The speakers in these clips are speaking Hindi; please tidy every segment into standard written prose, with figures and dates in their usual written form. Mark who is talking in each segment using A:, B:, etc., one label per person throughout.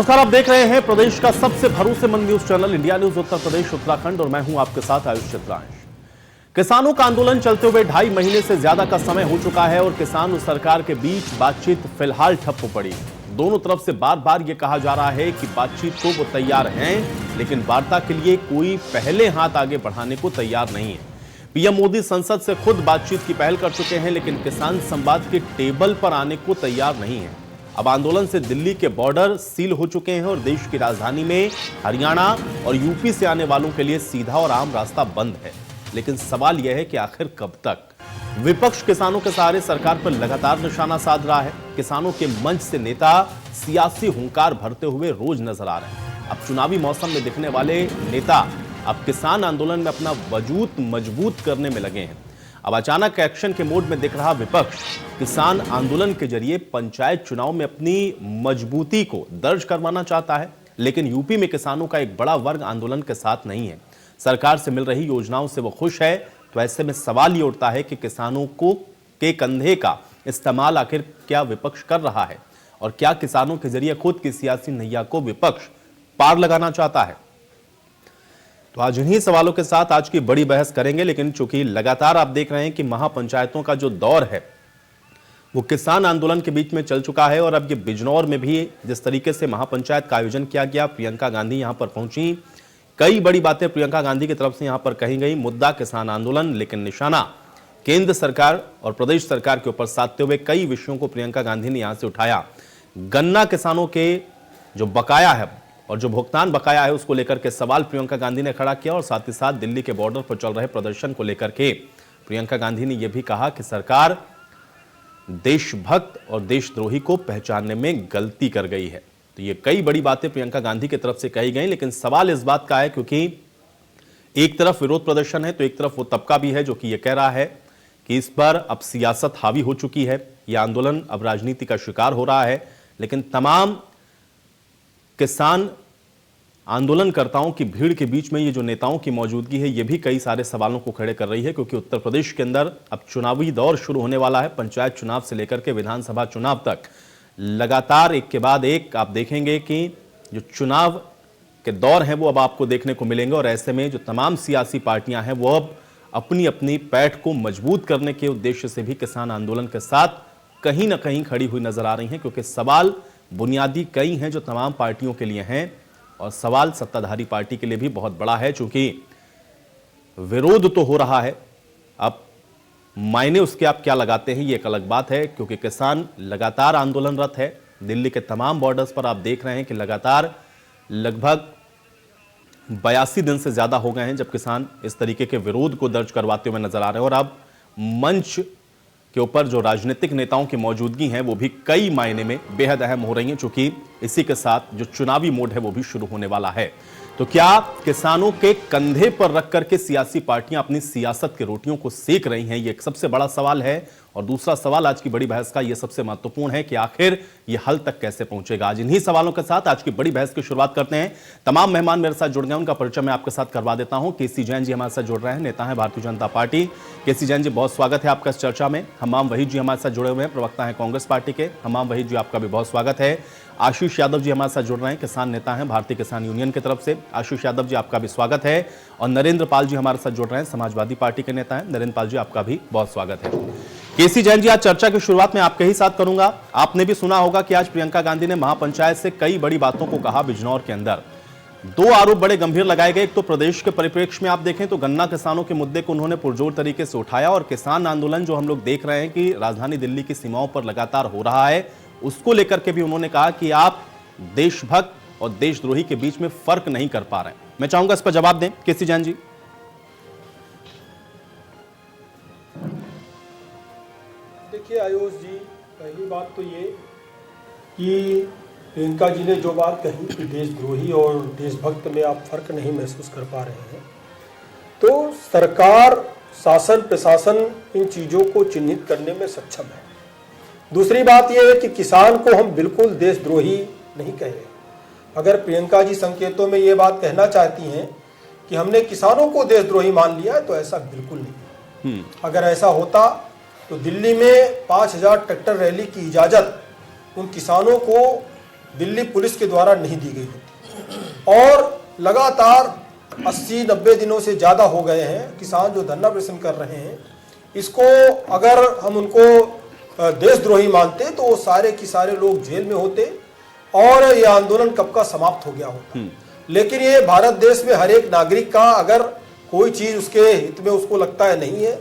A: नमस्कार, आप देख रहे हैं प्रदेश का सबसे भरोसेमंद news channel India news Uttar Pradesh Uttarakhand और मैं हूं आपके साथ आयुष चित्रांश। किसानों का आंदोलन चलते हुए 2.5 महीने से ज्यादा का समय हो चुका है और किसान और सरकार के बीच बातचीत फिलहाल ठप हो पड़ी। दोनों तरफ से बार बार यह कहा जा रहा है कि बातचीत को वो तैयार हैं, लेकिन वार्ता के लिए कोई पहले हाथ आगे बढ़ाने को तैयार नहीं है। पीएम मोदी संसद से खुद बातचीत की पहल कर चुके हैं, लेकिन किसान संवाद के टेबल पर आने को तैयार नहीं है। अब आंदोलन से दिल्ली के बॉर्डर सील हो चुके हैं और देश की राजधानी में हरियाणा और यूपी से आने वालों के लिए सीधा और आम रास्ता बंद है। लेकिन सवाल यह है कि आखिर कब तक? विपक्ष किसानों के सहारे सरकार पर लगातार निशाना साध रहा है। किसानों के मंच से नेता सियासी हुंकार भरते हुए रोज नजर आ रहे हैं। अब चुनावी मौसम में दिखने वाले नेता अब किसान आंदोलन में अपना वजूद मजबूत करने में लगे हैं। अब अचानक एक्शन के मोड में दिख रहा विपक्ष किसान आंदोलन के जरिए पंचायत चुनाव में अपनी मजबूती को दर्ज करवाना चाहता है। लेकिन यूपी में किसानों का एक बड़ा वर्ग आंदोलन के साथ नहीं है। सरकार से मिल रही योजनाओं से वो खुश है। तो ऐसे में सवाल ये उठता है कि किसानों को के कंधे का इस्तेमाल आखिर क्या विपक्ष कर रहा है और क्या किसानों के जरिए खुद की सियासी नैया को विपक्ष पार लगाना चाहता है? तो आज इन्हीं सवालों के साथ आज की बड़ी बहस करेंगे। लेकिन चूंकि लगातार आप देख रहे हैं कि महापंचायतों का जो दौर है वो किसान आंदोलन के बीच में चल चुका है और अब ये बिजनौर में भी जिस तरीके से महापंचायत का आयोजन किया गया, प्रियंका गांधी यहां पर पहुंची, कई बड़ी बातें प्रियंका गांधी की तरफ से यहां पर कही गई। मुद्दा किसान आंदोलन, लेकिन निशाना केंद्र सरकार और प्रदेश सरकार के ऊपर साधते हुए कई विषयों को प्रियंका गांधी ने यहां से उठाया। गन्ना किसानों के जो बकाया है और जो भुगतान बकाया है उसको लेकर के सवाल प्रियंका गांधी ने खड़ा किया और साथ ही साथ दिल्ली के बॉर्डर पर चल रहे प्रदर्शन को लेकर के प्रियंका गांधी ने यह भी कहा कि सरकार देशभक्त और देशद्रोही को पहचानने में गलती कर गई है। तो ये कई बड़ी बातें प्रियंका गांधी की तरफ से कही गई। लेकिन सवाल इस बात का है क्योंकि एक तरफ विरोध प्रदर्शन है तो एक तरफ वो तबका भी है जो कि यह कह रहा है कि इस पर अब सियासत हावी हो चुकी है, यह आंदोलन अब राजनीति का शिकार हो रहा है। लेकिन तमाम किसान आंदोलनकर्ताओं की भीड़ के बीच में ये जो नेताओं की मौजूदगी है ये भी कई सारे सवालों को खड़े कर रही है, क्योंकि उत्तर प्रदेश के अंदर अब चुनावी दौर शुरू होने वाला है। पंचायत चुनाव से लेकर के विधानसभा चुनाव तक लगातार एक के बाद एक आप देखेंगे कि जो चुनाव के दौर हैं वो अब आपको देखने को मिलेंगे और ऐसे में जो तमाम सियासी पार्टियां हैं वो अब अपनी अपनी पैठ को मजबूत करने के उद्देश्य से भी किसान आंदोलन के साथ कहीं ना कहीं खड़ी हुई नजर आ रही हैं। क्योंकि सवाल बुनियादी कई हैं जो तमाम पार्टियों के लिए हैं और सवाल सत्ताधारी पार्टी के लिए भी बहुत बड़ा है। चूंकि विरोध तो हो रहा है, अब मायने उसके आप क्या लगाते हैं ये एक अलग बात है, क्योंकि किसान लगातार आंदोलनरत है। दिल्ली के तमाम बॉर्डर्स पर आप देख रहे हैं कि लगातार लगभग 82 दिन से ज्यादा हो गए हैं जब किसान इस तरीके के विरोध को दर्ज करवाते हुए नजर आ रहे हैं। और अब मंच के ऊपर जो राजनीतिक नेताओं की मौजूदगी है वो भी कई मायने में बेहद अहम हो रही है, क्योंकि इसी के साथ जो चुनावी मोड है वो भी शुरू होने वाला है। तो क्या किसानों के कंधे पर रख करके सियासी पार्टियां अपनी सियासत के रोटियों को सेक रही हैं? ये एक सबसे बड़ा सवाल है। और दूसरा सवाल आज की बड़ी बहस का ये सबसे महत्वपूर्ण है कि आखिर ये हल तक कैसे पहुंचेगा। आज इन्हीं सवालों के साथ आज की बड़ी बहस की शुरुआत करते हैं। तमाम मेहमान मेरे साथ जुड़ गए, उनका परिचय मैं आपके साथ करवा देता हूं। केसी जैन जी हमारे साथ जुड़ रहे हैं, नेता है भारतीय जनता पार्टी। केसी जैन जी, बहुत स्वागत है आपका इस चर्चा में। हमाम वहीद जी हमारे साथ जुड़े हुए हैं, प्रवक्ता है कांग्रेस पार्टी के। हमाम वहीद जी, आपका भी बहुत स्वागत है। आशीष यादव जी हमारे साथ जुड़ रहे हैं, किसान नेता हैं भारतीय किसान यूनियन की तरफ से। आशीष यादव जी, आपका भी स्वागत है। और नरेंद्र पाल जी हमारे साथ जुड़ रहे हैं, समाजवादी पार्टी के नेता हैं। नरेंद्र पाल जी, आपका भी बहुत स्वागत है। केसी जैन जी, आज चर्चा की शुरुआत में आपके ही साथ करूंगा। आपने भी सुना होगा कि आज प्रियंका गांधी ने महापंचायत से कई बड़ी बातों को कहा। बिजनौर के अंदर 2 आरोप बड़े गंभीर लगाए गए। एक तो प्रदेश के परिप्रेक्ष्य में आप देखें तो गन्ना किसानों के मुद्दे को उन्होंने पुरजोर तरीके से उठाया और किसान आंदोलन जो हम लोग देख रहे हैं कि राजधानी दिल्ली की सीमाओं पर लगातार हो रहा है, उसको लेकर के भी उन्होंने कहा कि आप देशभक्त और देशद्रोही के बीच में फर्क नहीं कर पा रहे हैं। मैं चाहूंगा इस पर जवाब दें केसी जैन जी।
B: देखिए आयुष जी, पहली बात तो ये कि प्रियंका जी ने जो बात कही कि देशद्रोही और देशभक्त में आप फर्क नहीं महसूस कर पा रहे हैं, तो सरकार, शासन, प्रशासन इन चीज़ों को चिन्हित करने में सक्षम है। दूसरी बात यह है कि किसान को हम बिल्कुल देशद्रोही नहीं कह रहे। अगर प्रियंका जी संकेतों में ये बात कहना चाहती हैं कि हमने किसानों को देशद्रोही मान लिया है, तो ऐसा बिल्कुल नहीं। अगर ऐसा होता तो दिल्ली में 5000 ट्रैक्टर रैली की इजाज़त उन किसानों को दिल्ली पुलिस के द्वारा नहीं दी गई होती। और लगातार 80-90 दिनों से ज़्यादा हो गए हैं किसान जो धरना प्रदर्शन कर रहे हैं, इसको अगर हम उनको देशद्रोही मानते तो वो सारे के सारे लोग जेल में होते और ये आंदोलन कब का समाप्त हो गया होता। लेकिन ये भारत देश में हर एक नागरिक का अगर कोई चीज उसके हित में उसको लगता है नहीं है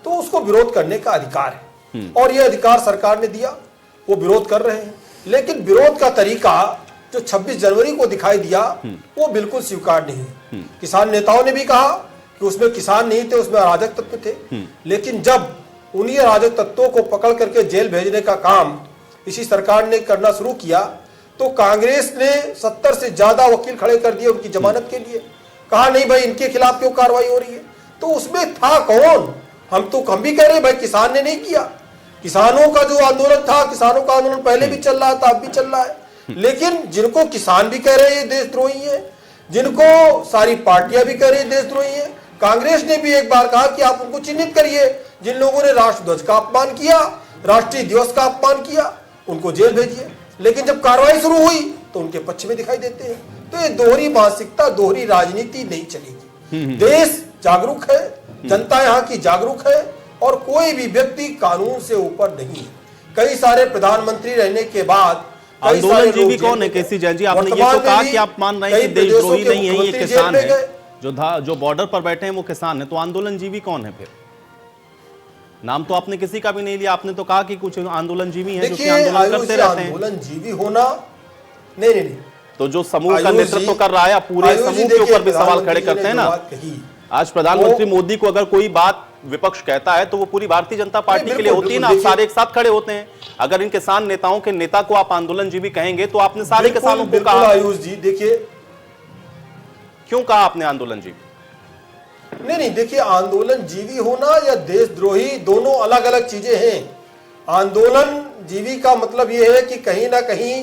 B: तो उसको विरोध करने का अधिकार है और ये अधिकार सरकार ने दिया, वो विरोध कर रहे हैं। लेकिन विरोध का तरीका जो 26 जनवरी को दिखाई दिया वो बिल्कुल स्वीकार नहीं है। किसान नेताओं ने भी कहा कि उसमें किसान नहीं थे, उसमें अराजक तत्व थे। लेकिन जब उन्हीं अराजक तत्वों को पकड़ करके जेल भेजने का काम इसी सरकार ने करना शुरू किया तो कांग्रेस ने 70 से ज्यादा वकील खड़े कर दिए उनकी जमानत के लिए। कहा नहीं भाई इनके खिलाफ क्यों कार्रवाई हो रही है। तो उसमें था कौन? हम भी कह रहे भाई किसान ने नहीं किया। किसानों का जो आंदोलन था, किसानों का आंदोलन पहले भी चल रहा था, अब भी चल रहा है। लेकिन जिनको किसान भी कह रहे हैं देशद्रोही है, जिनको सारी पार्टियां भी कह रही है देशद्रोही है, कांग्रेस ने भी एक बार कहा कि आप उनको चिन्हित करिए। जिन लोगों ने राष्ट्रध्वज का अपमान किया, राष्ट्रीय दिवस का अपमान किया, उनको जेल भेजिए। लेकिन जब कार्रवाई शुरू हुई तो उनके पक्ष में दिखाई देते हैं। तो ये दोहरी मानसिकता, दोहरी राजनीति नहीं चलेगी। देश जागरूक है, जनता यहाँ की जागरूक है और कोई भी व्यक्ति कानून से ऊपर नहीं है। कई सारे प्रधानमंत्री रहने के बाद
A: आंदोलन जीवी कौन है? केसी जैन जी, आपने ये तो कहा कि आप मान रहे हैं कि देशद्रोही नहीं है, ये किसान है, जो बॉर्डर पर बैठे हैं वो किसान है, तो आंदोलन जीवी कौन है? फिर नाम तो आपने किसी का भी नहीं लिया। आपने तो कहा कि कुछ आंदोलन जीवी हैं जो कि आंदोलन करते रहते हैं।
B: आंदोलन जीवी होना नहीं।
A: तो जो समूह का नेतृत्व कर रहा है, पूरे समूह के ऊपर भी सवाल खड़े करते हैं ना। आज प्रधानमंत्री मोदी को अगर कोई बात विपक्ष कहता है तो वो पूरी भारतीय जनता पार्टी के लिए होती है ना। आप सारे एक साथ खड़े होते हैं। अगर इन किसान नेताओं के नेता को आप आंदोलन जीवी कहेंगे तो आपने सारे किसानों को कहा।
B: आयुष जी देखिए,
A: क्यों कहा आपने आंदोलन जीवी?
B: नहीं, देखिए आंदोलन जीवी होना या देशद्रोही दोनों अलग अलग चीजें हैं। आंदोलन जीवी का मतलब यह है कि कहीं ना कहीं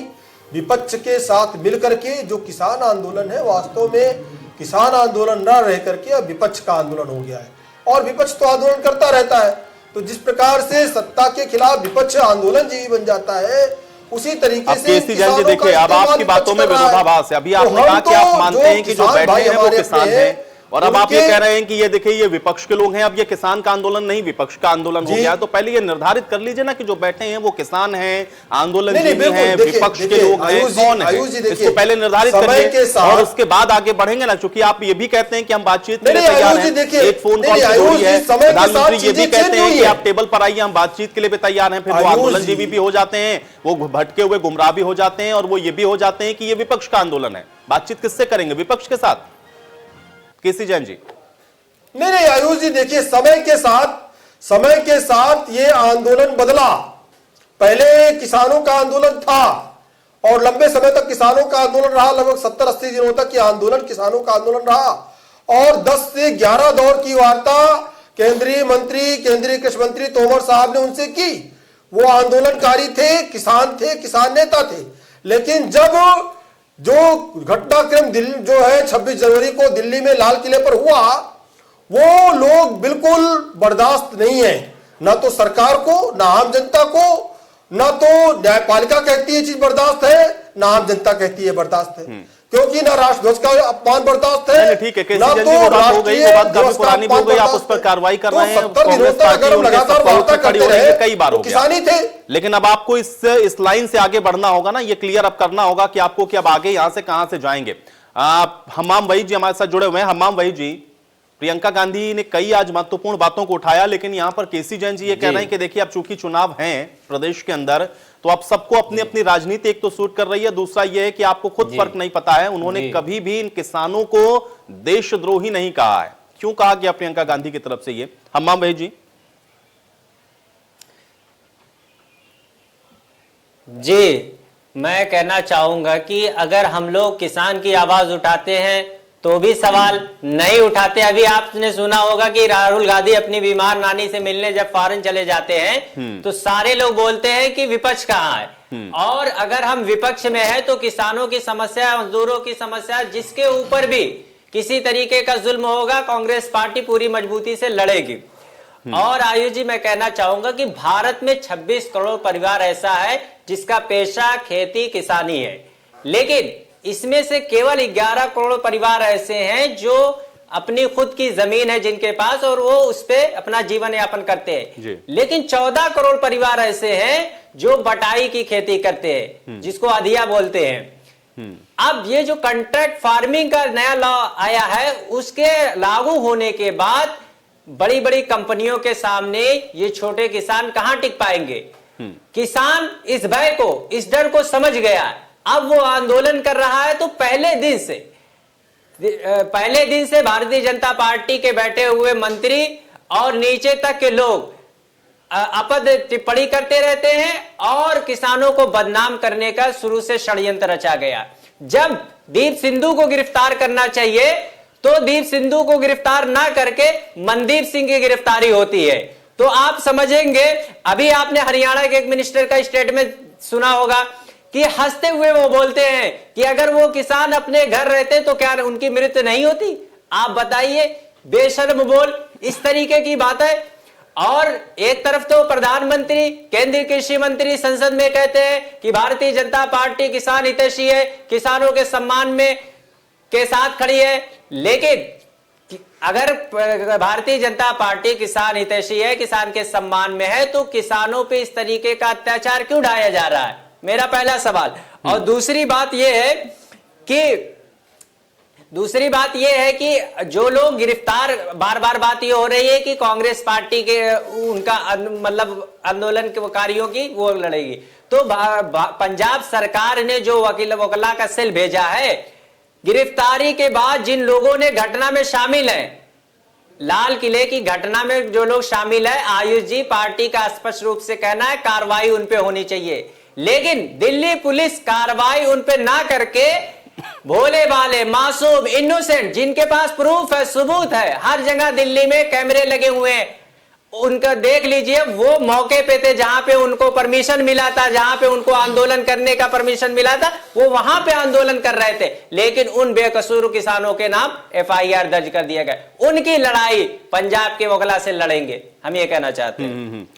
B: विपक्ष के साथ मिलकर के जो किसान आंदोलन है वास्तव में किसान आंदोलन न रह करके अब विपक्ष का आंदोलन हो गया है और विपक्ष तो आंदोलन करता रहता है। तो जिस प्रकार से सत्ता के खिलाफ विपक्ष आंदोलन जीवी बन जाता है उसी तरीके से
A: देखिए अब आपकी बातों में विरोधाभास है। अभी आपने कहा कि आप मानते हैं कि जो बैठे हैं वो किसान है और अब आप ये कह रहे हैं कि ये देखिए ये विपक्ष के लोग हैं। अब ये किसान का आंदोलन नहीं विपक्ष का आंदोलन हो गया। तो पहले ये निर्धारित कर लीजिए ना कि जो बैठे हैं वो किसान हैं, आंदोलन जीवी हैं, विपक्ष के लोग हैं, कौन है? इसको पहले निर्धारित करिए और उसके बाद आगे बढ़ेंगे ना। चूंकि आप ये भी कहते हैं कि हम बातचीत के लिए तैयार हैं, एक फोन कॉल जरूरी है। प्रधानमंत्री ये भी कहते हैं कि आप टेबल पर आइए, हम बातचीत के लिए भी तैयार हैं। फिर वो आंदोलन जीवी भी हो जाते हैं, वो भटके हुए गुमराह भी हो जाते हैं और वो ये भी हो जाते हैं कि ये विपक्ष का आंदोलन है। बातचीत किससे करेंगे? विपक्ष के साथ। केसी जैन जी
B: नहीं आयुष जी देखिए, समय के साथ ये आंदोलन बदला। पहले किसानों का आंदोलन था और लंबे समय तक किसानों का आंदोलन रहा, लगभग 70-80 दिनों तक ये आंदोलन किसानों का आंदोलन रहा और 10 से 11 दौर की वार्ता केंद्रीय मंत्री, केंद्रीय कृषि मंत्री तोमर साहब ने उनसे की। वो आंदोलनकारी थे, किसान नेता थे। लेकिन जब जो घटनाक्रम जो है 26 जनवरी को दिल्ली में लाल किले पर हुआ, वो लोग बिल्कुल बर्दाश्त नहीं है, ना तो सरकार को, ना आम जनता को, ना तो न्यायपालिका कहती है चीज बर्दाश्त है, ना आम जनता कहती है बर्दाश्त है। क्योंकि ना राष्ट्रध्वज का अपमान बर्दाश्त है,
A: ठीक है, ना तो राष्ट्रीय दिवस का अपमान बर्दाश्त है। आप उस पर कार्रवाई कर रहे हैं।
B: 70 दिनों तक अगर हम लगातार वार्ता करते रहे,
A: कई बार हो गया,
B: किसानी थे।
A: लेकिन अब आपको इस लाइन से आगे बढ़ना होगा ना, ये क्लियर अब करना होगा कि आपको कि अब आगे यहां से कहां से जाएंगे। हम्माम वहीद जी हमारे साथ जुड़े हुए हैं। हम्माम वहीद जी, प्रियंका गांधी ने कई आज महत्वपूर्ण बातों को उठाया, लेकिन यहां पर केसी जैन जी ये कह रहे हैं कि देखिए अब चूंकि चुनाव हैं प्रदेश के अंदर तो आप सबको अपनी अपनी राजनीति एक तो सूट कर रही है, दूसरा यह है कि आपको खुद फर्क नहीं पता है। उन्होंने कभी भी इन किसानों को देशद्रोही नहीं कहा है। क्यों कहा गया प्रियंका गांधी की तरफ से ये? हम्माम वहीद
C: जी, मैं कहना चाहूंगा कि अगर हम लोग किसान की आवाज उठाते हैं तो भी सवाल नहीं उठाते। अभी आपने सुना होगा कि राहुल गांधी अपनी बीमार नानी से मिलने जब फॉरेन चले जाते हैं तो सारे लोग बोलते हैं कि विपक्ष कहाँ है। और अगर हम विपक्ष में है तो किसानों की समस्या, मजदूरों की समस्या, जिसके ऊपर भी किसी तरीके का जुल्म होगा, कांग्रेस पार्टी पूरी मजबूती से लड़ेगी। और आयुष जी, मैं कहना चाहूंगा कि भारत में 26 करोड़ परिवार ऐसा है जिसका पेशा खेती किसानी है लेकिन इसमें से केवल 11 करोड़ परिवार ऐसे हैं जो अपनी खुद की जमीन है जिनके पास, और वो उस पे अपना जीवन यापन करते हैं। लेकिन 14 करोड़ परिवार ऐसे हैं जो बटाई की खेती करते हैं, जिसको अधिया बोलते हैं। अब ये जो कॉन्ट्रैक्ट फार्मिंग का नया लॉ आया है, उसके लागू होने के बाद बड़ी बड़ी कंपनियों के सामने ये छोटे किसान कहां टिक पाएंगे। किसान इस भय को, इस डर को समझ गया, अब वो आंदोलन कर रहा है। तो पहले दिन से भारतीय जनता पार्टी के बैठे हुए मंत्री और नीचे तक के लोग अपद टिप्पणी करते रहते हैं और किसानों को बदनाम करने का शुरू से षड्यंत्र रचा गया। जब दीप सिंधु को गिरफ्तार करना चाहिए तो दीप सिंधु को गिरफ्तार ना करके मनदीप सिंह की गिरफ्तारी होती है। तो आप समझेंगे, अभी आपने हरियाणा के एक मिनिस्टर का स्टेटमेंट सुना होगा कि हंसते हुए वो बोलते हैं कि अगर वो किसान अपने घर रहते तो क्या उनकी मृत्यु नहीं होती। आप बताइए, बेशर्म बोल, इस तरीके की बात है। और एक तरफ तो प्रधानमंत्री, केंद्रीय कृषि मंत्री संसद में कहते हैं कि भारतीय जनता पार्टी किसान हितैषी है, किसानों के सम्मान में के साथ खड़ी है। लेकिन अगर भारतीय जनता पार्टी किसान हितैषी है, किसान के सम्मान में है, तो किसानों पे इस तरीके का अत्याचार क्यों ढाया जा रहा है, मेरा पहला सवाल। और दूसरी बात यह है कि जो लोग गिरफ्तार, बार बार बात ये हो रही है कि कांग्रेस पार्टी के उनका मतलब आंदोलनकारियों की वो लड़ेगी। तो पंजाब सरकार ने जो वकला का सेल भेजा है, गिरफ्तारी के बाद जिन लोगों ने घटना में शामिल हैं, लाल किले की घटना में जो लोग शामिल है, आयुष जी, पार्टी का स्पष्ट रूप से कहना है कार्रवाई उन पे होनी चाहिए। लेकिन दिल्ली पुलिस कार्रवाई उन पे ना करके भोले भाले, मासूम, इनोसेंट, जिनके पास प्रूफ है, सबूत है, हर जगह दिल्ली में कैमरे लगे हुए हैं, उनका देख लीजिए, वो मौके पे थे जहां पे उनको परमिशन मिला था, जहां पे उनको आंदोलन करने का परमिशन मिला था, वो वहां पे आंदोलन कर रहे थे। लेकिन उन बेकसूर किसानों के नाम FIR दर्ज कर दिया गया। उनकी लड़ाई पंजाब के वकला से लड़ेंगे, हम ये कहना चाहते हैं।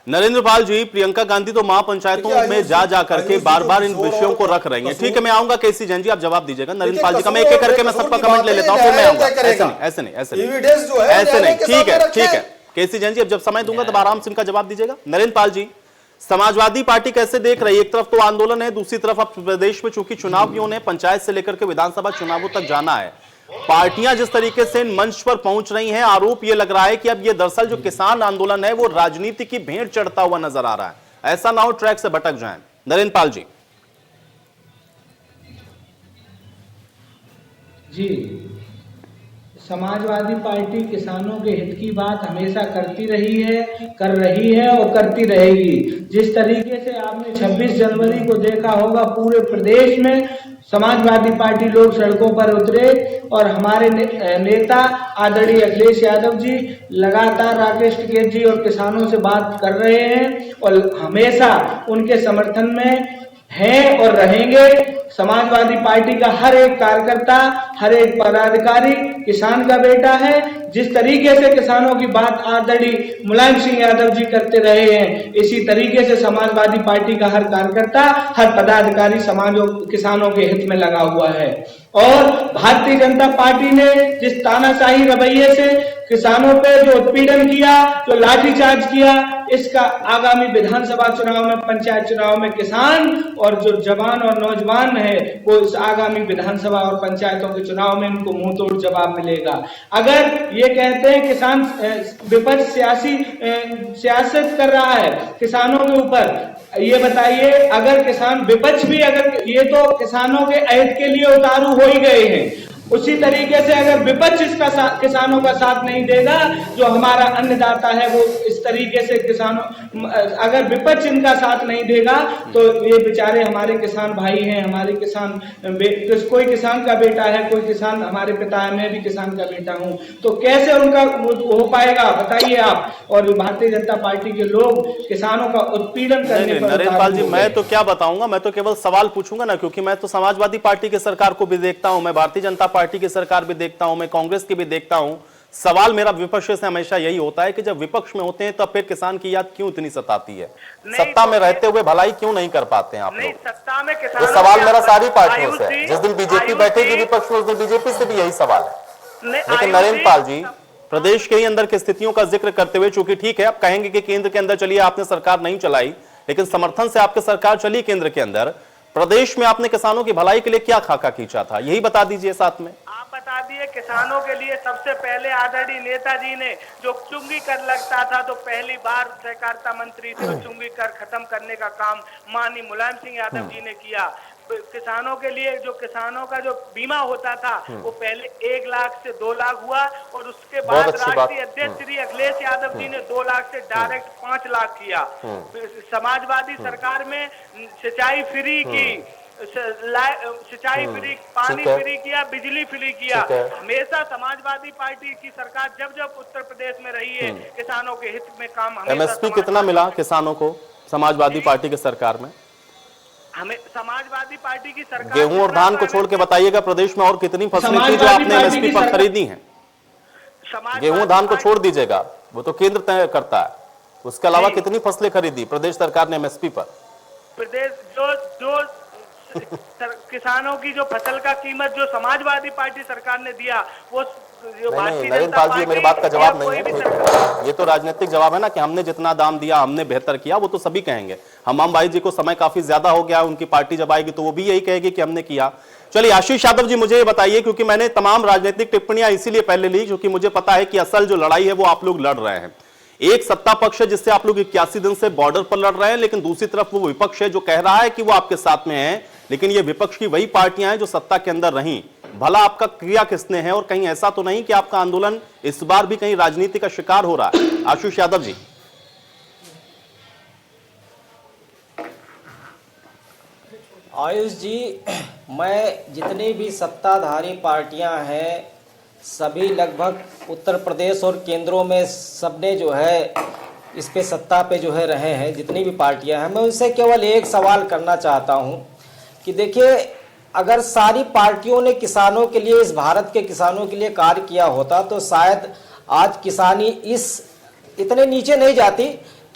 A: नरेंद्र पाल जी, प्रियंका गांधी तो महापंचायतों में जा करके बार बार इन विषयों को रख रही हैं। ठीक है, मैं आऊंगा केसी जैन जी, आप जवाब दीजिएगा। नरेंद्र पाल जी का मैं एक एक करके मैं सबका कमेंट ले लेता हूं, फिर मैं आऊंगा। ऐसे नहीं, ठीक है केसी जैन जी, अब जब समय दूंगा तब आराम से इनका जवाब दीजिएगा। नरेंद्र पाल जी, समाजवादी पार्टी कैसे देख रही है? एक तरफ तो आंदोलन है, दूसरी तरफ अब प्रदेश में चूंकि चुनाव भी होने, पंचायत से लेकर के विधानसभा चुनावों तक जाना है, पार्टियां जिस तरीके से इन मंच पर पहुंच रही हैं, आरोप यह लग रहा है कि अब ये दरअसल जो किसान आंदोलन है वो राजनीति की भेंट चढ़ता हुआ नजर आ रहा है। ऐसा ना हो ट्रैक से भटक जाएं। नरेंद्र पाल जी।
D: जी, समाजवादी पार्टी किसानों के हित की बात हमेशा करती रही है, कर रही है और करती रहेगी। जिस तरीके से आपने 26 जनवरी को देखा होगा, पूरे प्रदेश में समाजवादी पार्टी लोग सड़कों पर उतरे और हमारे नेता आदरणीय अखिलेश यादव जी लगातार राकेश टिकैत जी और किसानों से बात कर रहे हैं और हमेशा उनके समर्थन में हैं और रहेंगे। समाजवादी पार्टी का हर एक कार्यकर्ता, हर एक पदाधिकारी किसान का बेटा है। जिस तरीके से किसानों की बात आदरणीय मुलायम सिंह यादव जी करते रहे हैं, इसी तरीके से समाजवादी पार्टी का हर कार्यकर्ता, हर पदाधिकारी किसानों के हित में लगा हुआ है। और भारतीय जनता पार्टी ने जिस तानाशाही रवैये से किसानों पे जो उत्पीड़न किया, जो लाठीचार्ज किया, इसका आगामी विधानसभा चुनाव में, पंचायत चुनाव में किसान और जो जवान और नौजवान है वो इस आगामी विधानसभा और पंचायतों के चुनाव में उनको मुंह तोड़ जवाब मिलेगा। अगर ये कहते हैं किसान विपक्ष सियासत कर रहा है किसानों के ऊपर, ये बताइए, अगर किसान विपक्ष भी, अगर ये तो किसानों के अहित के लिए उतारू हो ही गए हैं, उसी तरीके से अगर विपक्ष इसका किसानों का साथ नहीं देगा, जो हमारा अन्नदाता है वो इस तरीके से किसानों, अगर विपक्ष इनका साथ नहीं देगा तो ये बेचारे हमारे किसान भाई हैं, हमारे किसान कोई किसान का बेटा है, कोई किसान हमारे पिता है, मैं भी किसान का बेटा हूं, तो कैसे उनका हो पाएगा बताइए आप। और भारतीय जनता पार्टी के लोग किसानों का उत्पीड़न करने पर
A: नरेंद्र पाल जी, मैं तो क्या बताऊंगा, मैं तो केवल सवाल पूछूंगा ना, क्योंकि मैं तो समाजवादी पार्टी की सरकार को भी देखता हूं, मैं भारतीय जनता पार्टी की सरकार भी देखता हूं, मैं कांग्रेस की भी देखता हूं, सवाल मेरा विपक्ष से हमेशा यही होता है कि जब विपक्ष में होते हैं तब फिर किसान की याद क्यों इतनी सताती है? सत्ता में रहते हुए भलाई क्यों नहीं कर पाते हैं आप लोग?
E: सत्ता में
A: ये
E: किसानों
A: सवाल
E: की
A: मेरा सारी पार्टियों
E: आयु
A: से है।
E: थी,
A: जिस दिन बीजेपी
E: आयु
A: बैठेगी
E: थी,
A: विपक्ष में, उस दिन बीजेपी से भी यही सवाल है। लेकिन
E: आयु
A: नरेंद्र
E: थी,
A: पाल जी, प्रदेश के ही अंदर की स्थितियों का जिक्र करते हुए, चूंकि ठीक है आप कहेंगे कि केंद्र के अंदर चलिए आपने सरकार नहीं चलाई, लेकिन समर्थन से आपकी सरकार चली केंद्र के अंदर, प्रदेश में आपने किसानों की भलाई के लिए क्या खाका खींचा था, यही बता दीजिए साथ में।
E: आप बता दिए किसानों के लिए सबसे पहले आदरणीय नेताजी ने जो चुंगी कर लगता था, तो पहली बार सहकारिता मंत्री थे, चुंगी कर खत्म करने का काम माननीय मुलायम सिंह यादव जी ने किया। किसानों के लिए जो किसानों का जो बीमा होता था वो पहले 1 लाख से 2 लाख हुआ, और उसके बाद राष्ट्रीय अध्यक्ष श्री अखिलेश यादव जी ने 2 लाख से डायरेक्ट 5 लाख किया। समाजवादी सरकार में सिंचाई फ्री की, सिंचाई फ्री, पानी फ्री किया, बिजली फ्री किया। हमेशा समाजवादी पार्टी की सरकार जब जब उत्तर प्रदेश में रही है किसानों के हित में काम।
A: एमएसपी कितना मिला किसानों को समाजवादी पार्टी की सरकार में?
E: हमें समाजवादी पार्टी की सरकार,
A: गेहूं और धान को छोड़ के बताइएगा प्रदेश में और कितनी फसलें थी जो आपने एमएसपी पर खरीदी हैं? गेहूं धान को छोड़ दीजिएगा, वो तो केंद्र तय करता है। उसके अलावा कितनी फसलें खरीदी प्रदेश सरकार ने एमएसपी पर?
E: प्रदेश जो किसानों की जो फसल का कीमत जो समाजवादी पार्टी सरकार ने दिया, वो जो भारतीय
A: नरेंद्र पाल जी, मेरी बात का जवाब नहीं है। ये तो राजनीतिक जवाब है ना कि हमने जितना दाम दिया हमने बेहतर किया, वो तो सभी कहेंगे। हमाम भाई जी को समय काफी ज्यादा हो गया, उनकी पार्टी जब आएगी तो वो भी यही कहेगी कि हमने किया। चलिए आशीष यादव जी, मुझे ये बताइए, क्योंकि मैंने तमाम राजनीतिक टिप्पणियां इसीलिए पहले ली क्योंकि मुझे पता है कि असल जो लड़ाई है वो आप लोग लड़ रहे हैं। एक सत्ता पक्ष है जिससे आप लोग 81 दिन से बॉर्डर पर लड़ रहे हैं, लेकिन दूसरी तरफ वो विपक्ष है जो कह रहा है कि वो आपके साथ में है, लेकिन ये विपक्ष की वही पार्टियां हैं जो सत्ता के अंदर रहीं। भला आपका क्रिया किसने है? और कहीं ऐसा तो नहीं कि आपका आंदोलन इस बार भी कहीं राजनीति का शिकार हो रहा है? आशीष यादव जी।
F: आयुष जी, मैं जितनी भी सत्ताधारी पार्टियां हैं सभी लगभग उत्तर प्रदेश और केंद्रों में सबने जो है इस पे सत्ता पे जो है रहे हैं, जितनी भी पार्टियां हैं, मैं उनसे केवल एक सवाल करना चाहता हूं कि देखिए, अगर सारी पार्टियों ने किसानों के लिए, इस भारत के किसानों के लिए कार्य किया होता तो शायद आज किसानी इस इतने नीचे नहीं जाती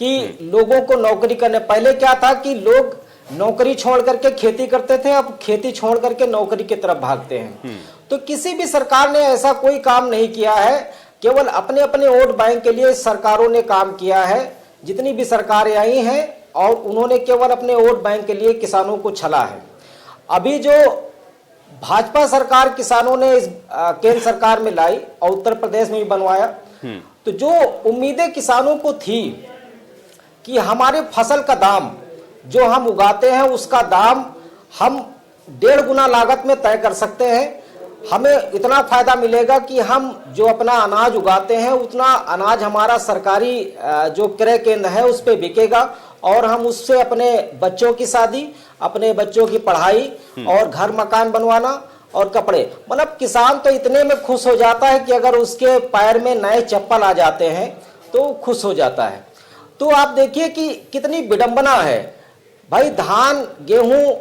F: कि लोगों को नौकरी करने। पहले क्या था कि लोग नौकरी छोड़ करके खेती करते थे, अब खेती छोड़ करके नौकरी की तरफ भागते हैं। तो किसी भी सरकार ने ऐसा कोई काम नहीं किया है, केवल अपने अपने वोट बैंक के लिए सरकारों ने काम किया है। जितनी भी सरकारें आई हैं और उन्होंने केवल अपने वोट बैंक के लिए किसानों को छला है। अभी जो भाजपा सरकार किसानों ने इस केंद्र सरकार में लाई और उत्तर प्रदेश में भी बनवाया, तो जो उम्मीदें किसानों को थी कि हमारे फसल का दाम जो हम उगाते हैं उसका दाम हम 1.5 गुना लागत में तय कर सकते हैं, हमें इतना फायदा मिलेगा कि हम जो अपना अनाज उगाते हैं उतना अनाज हमारा सरकारी जो क्रय केंद्र है उस पे बिकेगा और हम उससे अपने बच्चों की शादी, अपने बच्चों की पढ़ाई और घर मकान बनवाना और कपड़े, मतलब किसान तो इतने में खुश हो जाता है कि अगर उसके पैर में नए चप्पल आ जाते हैं तो खुश हो जाता है। तो आप देखिए कि कितनी विडंबना है भाई। धान, गेहूं,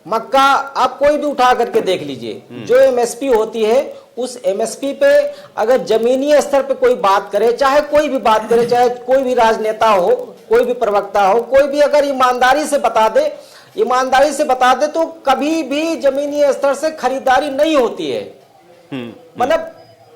F: मक्का आप कोई भी उठा करके देख लीजिए, जो एमएसपी होती है उस एमएसपी पे अगर जमीनी स्तर पे कोई बात करे, चाहे कोई भी बात करे, चाहे कोई भी राजनेता हो, कोई भी प्रवक्ता हो, कोई भी अगर ईमानदारी से बता दे तो कभी भी जमीनी स्तर से खरीदारी नहीं होती है। मतलब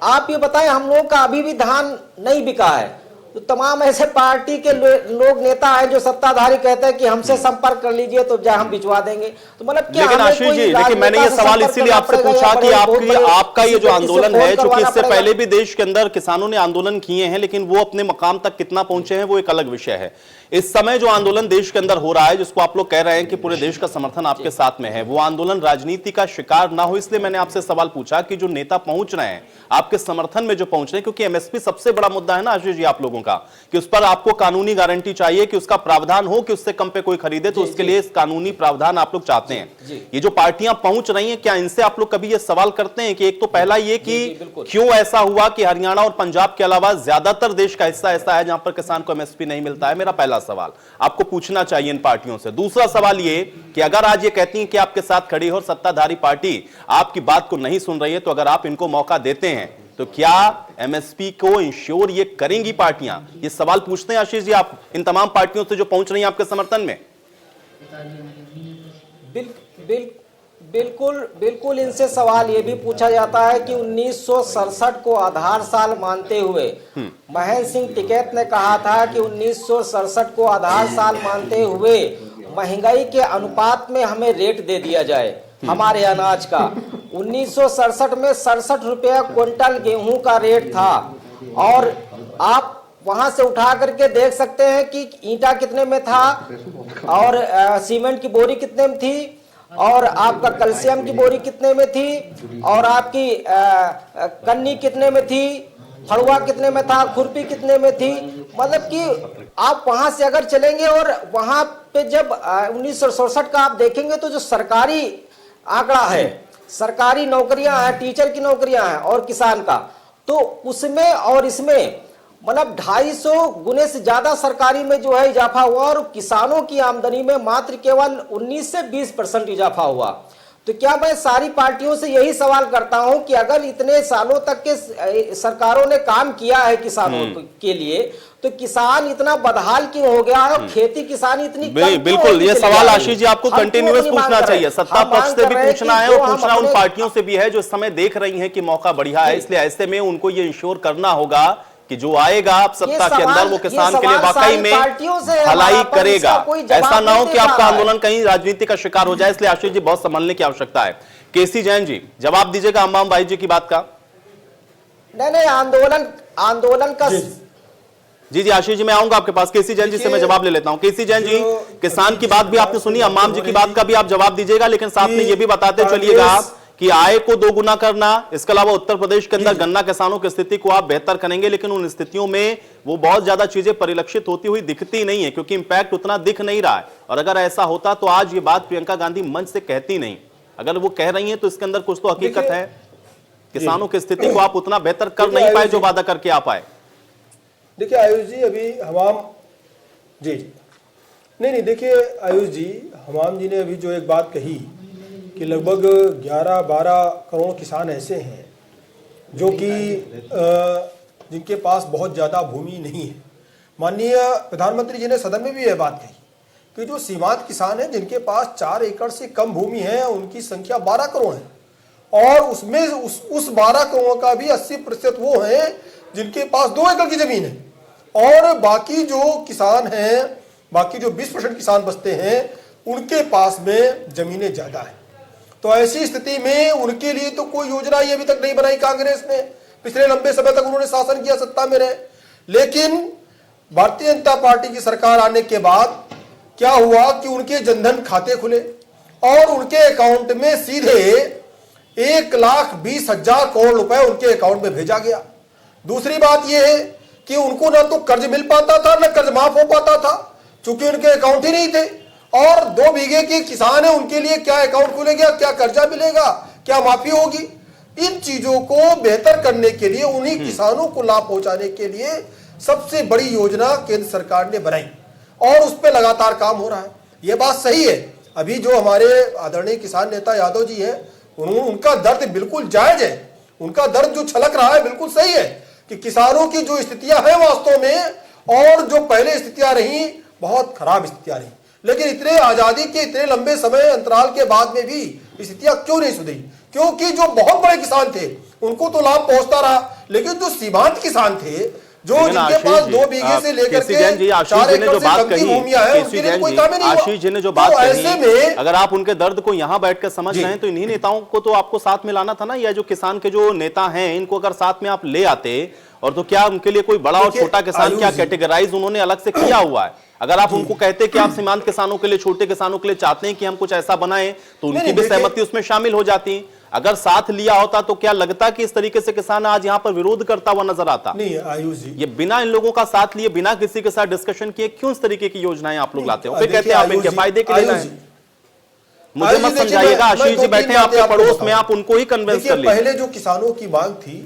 F: आप ये बताएं, हम लोगों का अभी भी धान नहीं बिका है, तो तमाम ऐसे पार्टी के लोग नेता हैं जो सत्ताधारी कहते हैं कि हमसे संपर्क कर लीजिए तो जहां हम भिजवा देंगे। तो मतलब क्या,
A: लेकिन आशीष जी, लेकिन मैंने ये सवाल इसीलिए आपसे पूछा कि आपका ये जो आंदोलन है, चूंकि इससे पहले भी देश के अंदर किसानों ने आंदोलन किए हैं, लेकिन वो अपने मकाम तक कितना पहुंचे हैं वो एक अलग विषय है। इस समय जो आंदोलन देश के अंदर हो रहा है, जिसको आप लोग कह रहे हैं कि पूरे देश का समर्थन आपके साथ में है, वो आंदोलन राजनीति का शिकार ना हो, इसलिए मैंने आपसे सवाल पूछा कि जो नेता पहुंच रहे हैं आपके समर्थन में, जो पहुंच रहे हैं, क्योंकि एमएसपी सबसे बड़ा मुद्दा है ना आशीष जी आप लोगों का, कि उस पर आपको कानूनी गारंटी चाहिए कि उसका प्रावधान हो कि उससे कम पे कोई खरीदे, तो उसके लिए इस कानूनी प्रावधान आप लोग चाहते हैं। ये जो पार्टियां पहुंच रही हैं, क्या इनसे आप लोग कभी ये सवाल करते हैं कि एक तो पहला ये कि क्यों ऐसा हुआ कि हरियाणा और पंजाब के अलावा ज्यादातर देश का हिस्सा ऐसा है जहां पर किसान को एमएसपी नहीं मिलता है? मेरा पहला सवाल आपको पूछना चाहिए इन पार्टियों से। दूसरा सवाल ये कि अगर आज ये कहती हैं कि आपके साथ खड़ी हो और सत्ताधारी पार्टी आपकी बात को नहीं सुन रही है, तो अगर आप इनको मौका देते हैं तो क्या एमएसपी को इंश्योर ये करेंगी पार्टियां? ये सवाल पूछते हैं आशीष जी आप इन तमाम पार्टियों से जो पहुंच रही हैं आपके समर्थन में।
F: बिल्कुल इनसे सवाल ये भी पूछा जाता है कि 1967 को आधार साल मानते हुए महेंद्र सिंह टिकैत ने कहा था कि 1967 को आधार साल मानते हुए महंगाई के अनुपात में हमें रेट दे दिया जाए हमारे अनाज का। 1967 में 67 रुपया क्विंटल गेहूं का रेट था और आप वहां से उठा करके देख सकते हैं कि ईंटा कितने में था और सीमेंट की बोरी कितने में थी और आपका कैल्शियम की बोरी कितने में थी और आपकी कन्नी कितने में थी, फड़ुआ कितने में था, खुरपी कितने में थी। मतलब कि आप वहां से अगर चलेंगे और वहां पे जब 1967 का आप देखेंगे तो जो सरकारी आंकड़ा है, सरकारी नौकरियां हैं, टीचर की नौकरियां हैं और किसान का, तो उसमें और इसमें मतलब 250 गुने से ज्यादा सरकारी में जो है इजाफा हुआ और किसानों की आमदनी में मात्र केवल 19 से 20% इजाफा हुआ। तो क्या मैं सारी पार्टियों से यही सवाल करता हूं कि अगर इतने सालों तक के सरकारों ने काम किया है किसानों के लिए, तो किसान इतना बदहाल क्यों हो गया है और खेती किसानी इतनी
A: बिल्कुल ये सवाल आशीष जी आपको कंटिन्यूअस पूछना चाहिए, सत्ता पक्ष से भी पूछना है और पूछना उन पार्टियों से भी है जो इस समय देख रही हैं कि मौका बढ़िया है, इसलिए ऐसे में उनको ये इंश्योर करना होगा कि जो आएगा आप सत्ता के अंदर वो किसान के लिए वाकई में भलाई करेगा। ऐसा ना हो कि आपका आंदोलन कहीं राजनीति का शिकार हो जाए, इसलिए आशीष जी बहुत संभलने की आवश्यकता है। केसी जैन जी जवाब दीजिएगा अम्बाम भाई जी की बात का।
F: नहीं आंदोलन का
A: जी आशीष जी मैं आऊंगा आपके पास। केसी जैन जी से मैं जवाब ले लेता हूं। केसी जैन जी किसान की बात भी आपने सुनी, अम्बाम जी की बात का भी आप जवाब दीजिएगा, लेकिन साथ में ये भी बताते चलिएगा आप कि आय को दोगुना करना, इसके अलावा उत्तर प्रदेश के अंदर गन्ना किसानों की स्थिति को आप बेहतर करेंगे, लेकिन उन स्थितियों में वो बहुत ज्यादा चीजें परिलक्षित होती हुई दिखती नहीं है क्योंकि इंपैक्ट उतना दिख नहीं रहा है। और अगर ऐसा होता तो आज ये बात प्रियंका गांधी मंच से कहती नहीं। अगर वो कह रही हैं तो इसके अंदर कुछ तो हकीकत है, किसानों की स्थिति को आप उतना बेहतर कर नहीं पाए जो वादा करके आप आए।
B: देखिए आयुष जी, अभी हमाम जी नहीं देखिए आयुष जी, हमाम जी ने अभी जो एक बात कही कि लगभग 11-12 करोड़ किसान ऐसे हैं जो कि जिनके पास बहुत ज़्यादा भूमि नहीं है। माननीय प्रधानमंत्री जी ने सदन में भी यह बात कही कि जो सीमांत किसान हैं जिनके पास 4 एकड़ से कम भूमि है उनकी संख्या 12 करोड़ है और उसमें उस 12 करोड़ का भी 80% वो हैं जिनके पास 2 एकड़ की जमीन है और बाकी जो किसान हैं, बाकी जो 20% किसान बचते हैं उनके पास में जमीनें ज़्यादा है। तो ऐसी स्थिति में उनके लिए तो कोई योजना ही अभी तक नहीं बनाई कांग्रेस ने। पिछले लंबे समय तक उन्होंने शासन किया, सत्ता में रहे, लेकिन भारतीय जनता पार्टी की सरकार आने के बाद क्या हुआ कि उनके जनधन खाते खुले और उनके अकाउंट में सीधे 1,20,000 करोड़ रुपए उनके अकाउंट में भेजा गया। दूसरी बात यह है कि उनको ना तो कर्ज मिल पाता था ना कर्ज माफ हो पाता था, चूंकि उनके अकाउंट ही नहीं थे। और 2 बीघे के किसान है, उनके लिए क्या अकाउंट खुलेगा, क्या कर्जा मिलेगा, क्या माफी होगी। इन चीजों को बेहतर करने के लिए, उन्हीं किसानों को लाभ पहुंचाने के लिए सबसे बड़ी योजना केंद्र सरकार ने बनाई और उस पर लगातार काम हो रहा है। यह बात सही है। अभी जो हमारे आदरणीय किसान नेता यादव जी है, उनका दर्द बिल्कुल जायज है। उनका दर्द जो छलक रहा है बिल्कुल सही है कि किसानों की जो स्थितियां हैं वास्तव में और जो पहले स्थितियां रही बहुत खराब स्थितियां रही, लेकिन इतने आजादी के इतने लंबे समय अंतराल के बाद में भी स्थितियां क्यों नहीं सुधरी? क्योंकि जो बहुत बड़े किसान थे उनको तो लाभ पहुंचता रहा, लेकिन जो सीमांत किसान थे, जो जिनके पास 2 बीघे से लेकर के 4 एकड़ से कम की भूमियां हैं, उनके लिए कोई काम ही नहीं हुआ।
A: आशीष जी ने जो बात कही, अगर आप उनके दर्द को यहाँ बैठकर समझ रहे हैं तो इन्हीं नेताओं को तो आपको साथ में लाना था ना, या जो किसान के जो नेता हैं इनको अगर साथ में आप ले आते और तो क्या उनके लिए कोई बड़ा और छोटा किसान क्या कैटेगराइज उन्होंने अलग से किया हुआ है। अगर आप उनको कहते कि आप सीमांत किसानों के लिए, छोटे किसानों के लिए चाहते हैं कि हम कुछ ऐसा बनाएं तो उनकी भी सहमति उसमें शामिल हो जाती। अगर साथ लिया होता तो क्या लगता कि इस तरीके से किसान आज यहाँ पर विरोध करता हुआ नजर आता?
B: नहीं आयुष जी,
A: ये बिना इन लोगों का साथ लिए, बिना किसी के साथ डिस्कशन किए क्यों इस तरीके की योजनाएं आप लोग लाते हो? फिर कहते हैं आप इनके फायदे के लिए लाए। मुझे मत समझाइएगा, आशीष जी बैठे हैं आपके पड़ोस में, आप उनको ही कन्विंस कर लीजिए।
B: पहले जो किसानों की मांग थी,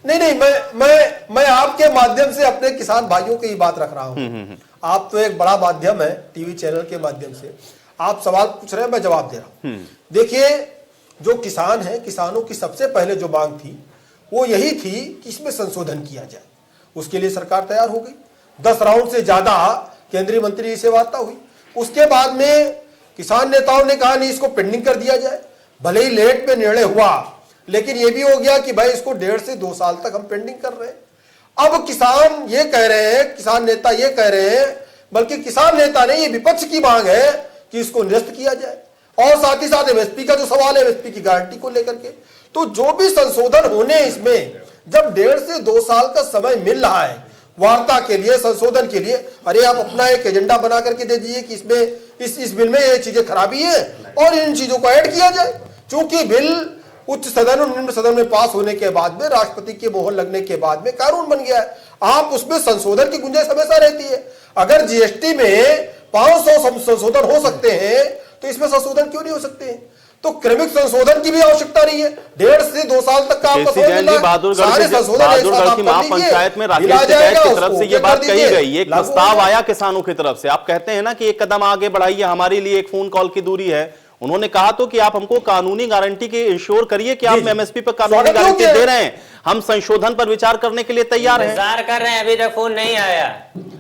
B: नहीं मैं आपके माध्यम से अपने किसान भाइयों की ही बात रख रहा हूं। आप तो एक बड़ा माध्यम है, टीवी चैनल के माध्यम से आप सवाल पूछ रहे हैं, मैं जवाब दे रहा हूं। देखिए, जो किसान है, किसानों की सबसे पहले जो मांग थी वो यही थी कि इसमें संशोधन किया जाए। उसके लिए सरकार तैयार हो गई। 10 राउंड से ज्यादा केंद्रीय मंत्री से वार्ता हुई। उसके बाद में किसान नेताओं ने कहा नहीं, इसको पेंडिंग कर दिया जाए। भले ही लेट में निर्णय हुआ, लेकिन यह भी हो गया कि भाई इसको 1.5 से 2 साल तक हम पेंडिंग कर रहे हैं। अब किसान ये कह रहे हैं, किसान नेता ये कह रहे हैं, बल्कि किसान नेता नहीं, ये विपक्ष की मांग है कि इसको निरस्त किया जाए। और साथ ही साथ एमएसपी का जो सवाल है, एमएसपी की गारंटी को लेकर के, तो जो भी संशोधन होने इसमें, जब 1.5 से 2 साल का समय मिल रहा है वार्ता के लिए, संशोधन के लिए, अरे आप अपना एक एजेंडा बना करके दे दीजिए कि इसमें इस बिल में ये चीजें खराबी है और इन चीजों को ऐड किया जाए। चूंकि बिल उच्च सदन और निम्न सदन में पास होने के बाद में, राष्ट्रपति की मोहर लगने के बाद में कानून बन गया है। आप उसमें संशोधन की गुंजाइश हमेशा रहती है। अगर जीएसटी में 500 संशोधन हो सकते हैं तो इसमें संशोधन क्यों नहीं हो सकते हैं? तो क्रमिक संशोधन की भी आवश्यकता नहीं है। 1.5 से 2 साल तक का आपका
A: बहादुरगढ़ की महापंचायत में राकेश टिकैत की तरफ से ये बात कही गई, एक प्रस्ताव आया किसानों की तरफ से। आप कहते हैं ना कि एक कदम आगे बढ़ाइए, हमारे लिए एक फोन कॉल की दूरी है। उन्होंने कहा तो कि आप हमको कानूनी गारंटी के इंश्योर करिए कि आप एमएसपी पर कानूनी गारंटी दे रहे हैं, हम संशोधन पर विचार करने के लिए तैयार हैं।
C: इंतजार कर रहे हैं, अभी तक फोन नहीं आया।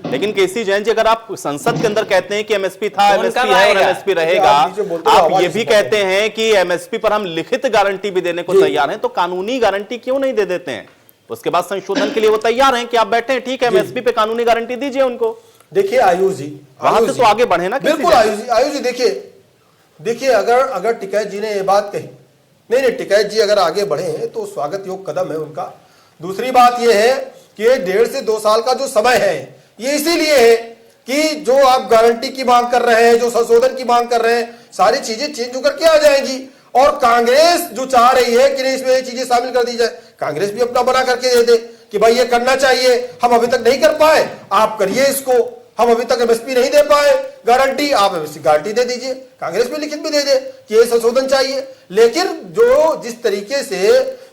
A: लेकिन केसी जैन जी, अगर आप संसद के अंदर कहते हैं कि एमएसपी था, एमएसपी है और एमएसपी रहेगा, आप ये भी कहते हैं कि एमएसपी पर हम लिखित गारंटी भी देने को तैयार हैं, तो कानूनी गारंटी क्यों नहीं दे देते हैं? उसके बाद संशोधन के लिए वो तैयार हैं कि आप बैठे, ठीक है, एमएसपी पे कानूनी गारंटी दीजिए उनको।
B: देखिए आयुष जी,
A: वहां से तो आगे बढ़े ना।
B: बिल्कुल आयुष जी, देखिए अगर टिकैत जी ने ये बात कही, नहीं टिकैत जी अगर आगे बढ़े हैं तो स्वागत योग कदम है उनका। दूसरी बात यह है कि 1.5 से 2 साल का जो समय है, ये इसीलिए है कि जो आप गारंटी की मांग कर रहे हैं, जो संशोधन की मांग कर रहे हैं, सारी चीजें चेंज होकर के आ जाएंगी। और कांग्रेस जो चाह रही है कि नहीं इसमें ये चीजें शामिल कर दी जाए, कांग्रेस भी अपना बना करके दे दे कि भाई ये करना चाहिए, हम अभी तक नहीं कर पाए, आप करिए इसको। हम अभी तक एमएसपी नहीं दे पाए गारंटी, आप एमएसपी गारंटी दे दीजिए। कांग्रेस में लिखित भी दे दे कि ये संशोधन चाहिए। लेकिन जो जिस तरीके से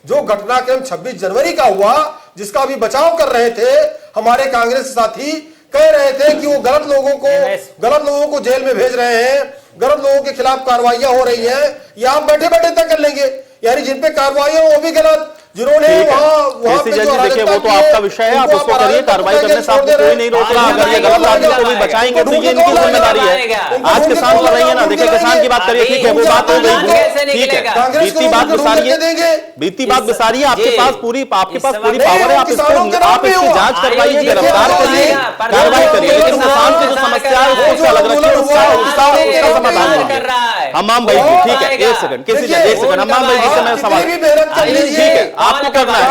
B: जो घटनाक्रम 26 जनवरी का हुआ, जिसका भी बचाव कर रहे थे हमारे कांग्रेस साथी, कह रहे थे कि वो गलत लोगों को जेल में भेज रहे हैं, गलत लोगों के खिलाफ कार्रवाइयां हो रही हैं, ये आप बैठे बैठे तय कर लेंगे। यानी जिन पे कार्रवाई वो भी गलत, जिन्होंने वहां पे जो
A: देखिए वो तो आपका विषय है, आप उसको करिए, कार्रवाई करने से आपको कोई नहीं रोक रहा। अगर ये गलत आदमी को भी बचाएंगे तो ये इनकी जिम्मेदारी है। आज किसान कर रही है ना, देखिए किसान की बात करिए, ठीक है, वो बात हो गई, ठीक है, बीती बात बिसारिए, आपके पास पूरी पावर है, आप इसकी जांच करवाइए, गिरफ्तार करिए, कार्रवाई करिए। लेकिन किसान की जो समस्या है उसको अलग रखिए, उसका समाधान कर रहा है। हमाम भाई जी, ठीक है, एक सेकंड, किसी एक सेकंड, हमाम भाई जी से मैं सवाल, ठीक है, आपको करना है,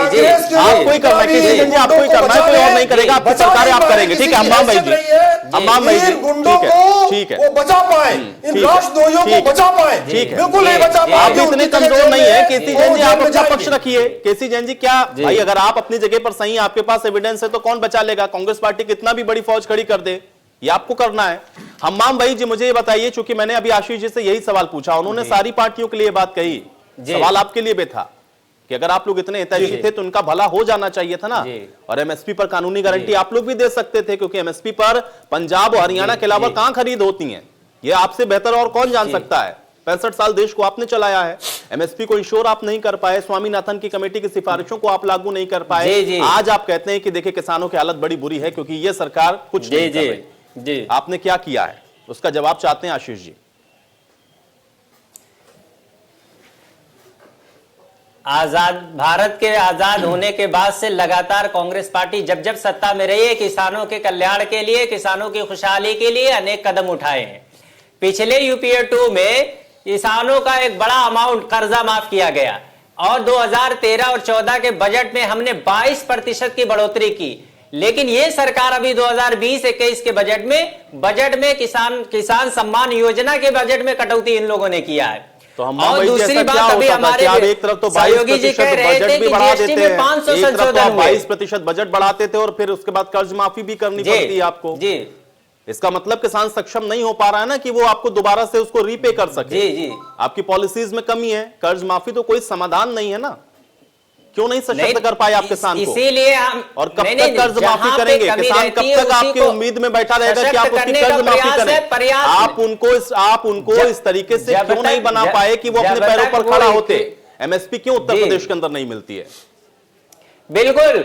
A: आपको ही करना है, किसी जी आपको ही करना है, कोई और नहीं करेगा, आपकी सरकार आप करेंगे, ठीक है। हमाम भाई जी, हमाम भाई जी, ठीक है,
B: वो बचा पाए, इन राष्ट्रद्रोहियों को बचा पाए,
A: ठीक है,
B: बिल्कुल नहीं बचा पाए।
A: आप इतने कमजोर नहीं है केसी जैन जी, आप अपना पक्ष रखिए। केसी जैन जी, क्या भाई अगर आप अपनी जगह पर सही, आपके पास एविडेंस है, तो कौन बचा लेगा? कांग्रेस पार्टी कितना भी बड़ी फौज खड़ी कर दे, ये आपको करना है। हम्माम भाई जी, मुझे ये बताइए, चूंकि मैंने अभी आशीष जी से यही सवाल पूछा, उन्होंने सारी पार्टियों के लिए बात कही, सवाल आपके लिए भी था कि अगर आप लोग इतने हितैषी थे तो उनका भला हो जाना चाहिए था ना। और एमएसपी पर कानूनी गारंटी आप लोग भी दे सकते थे, क्योंकि एमएसपी पर पंजाब और हरियाणा के अलावा कहां खरीद होती है, ये आपसे बेहतर और कौन जान सकता है। 65 साल देश को आपने चलाया है, एमएसपी को इंश्योर आप नहीं कर पाए, स्वामीनाथन की कमेटी की सिफारिशों को आप लागू नहीं कर पाए। आज आप कहते हैं कि देखिए किसानों की हालत बड़ी बुरी है क्योंकि ये सरकार कुछ नहीं कर रही। आपने क्या किया है, उसका जवाब चाहते हैं आशीष जी।
C: आजाद भारत के आजाद होने के बाद से लगातार कांग्रेस पार्टी जब जब सत्ता में रही है, किसानों के कल्याण के लिए, किसानों की खुशहाली के लिए अनेक कदम उठाए हैं। पिछले यूपीए 2 में किसानों का एक बड़ा अमाउंट कर्जा माफ किया गया और 2013 और 14 के बजट में हमने 22% की बढ़ोतरी की। लेकिन ये सरकार अभी 2020-21 के बजट में किसान सम्मान योजना के बजट में कटौती इन लोगों ने किया है।
A: तो हम और दूसरी बात अभी हमारे एक तरफ तो 22% बजट भी बढ़ा देते हैं, 22% बजट बढ़ाते थे और फिर उसके बाद कर्ज माफी भी करनी पड़ती है आपको जी। इसका मतलब किसान सक्षम नहीं हो पा रहा है ना कि वो आपको दोबारा से उसको रीपे कर सके। जी। आपकी पॉलिसीज में कमी है, कर्ज माफी तो कोई समाधान नहीं है ना। क्यों नहीं सशक्त कर पाए आप किसान को?
C: इसीलिए हम
A: और कब तक कर्ज माफी करेंगे? किसान कब तक आपकी उम्मीद में बैठा रहेगा कि आप उसकी कर्ज माफी करें? आप उनको इस तरीके से क्यों नहीं बना पाए कि वो अपने पैरों पर खड़ा होते? एमएसपी क्यों उत्तर प्रदेश के अंदर नहीं मिलती है?
C: बिल्कुल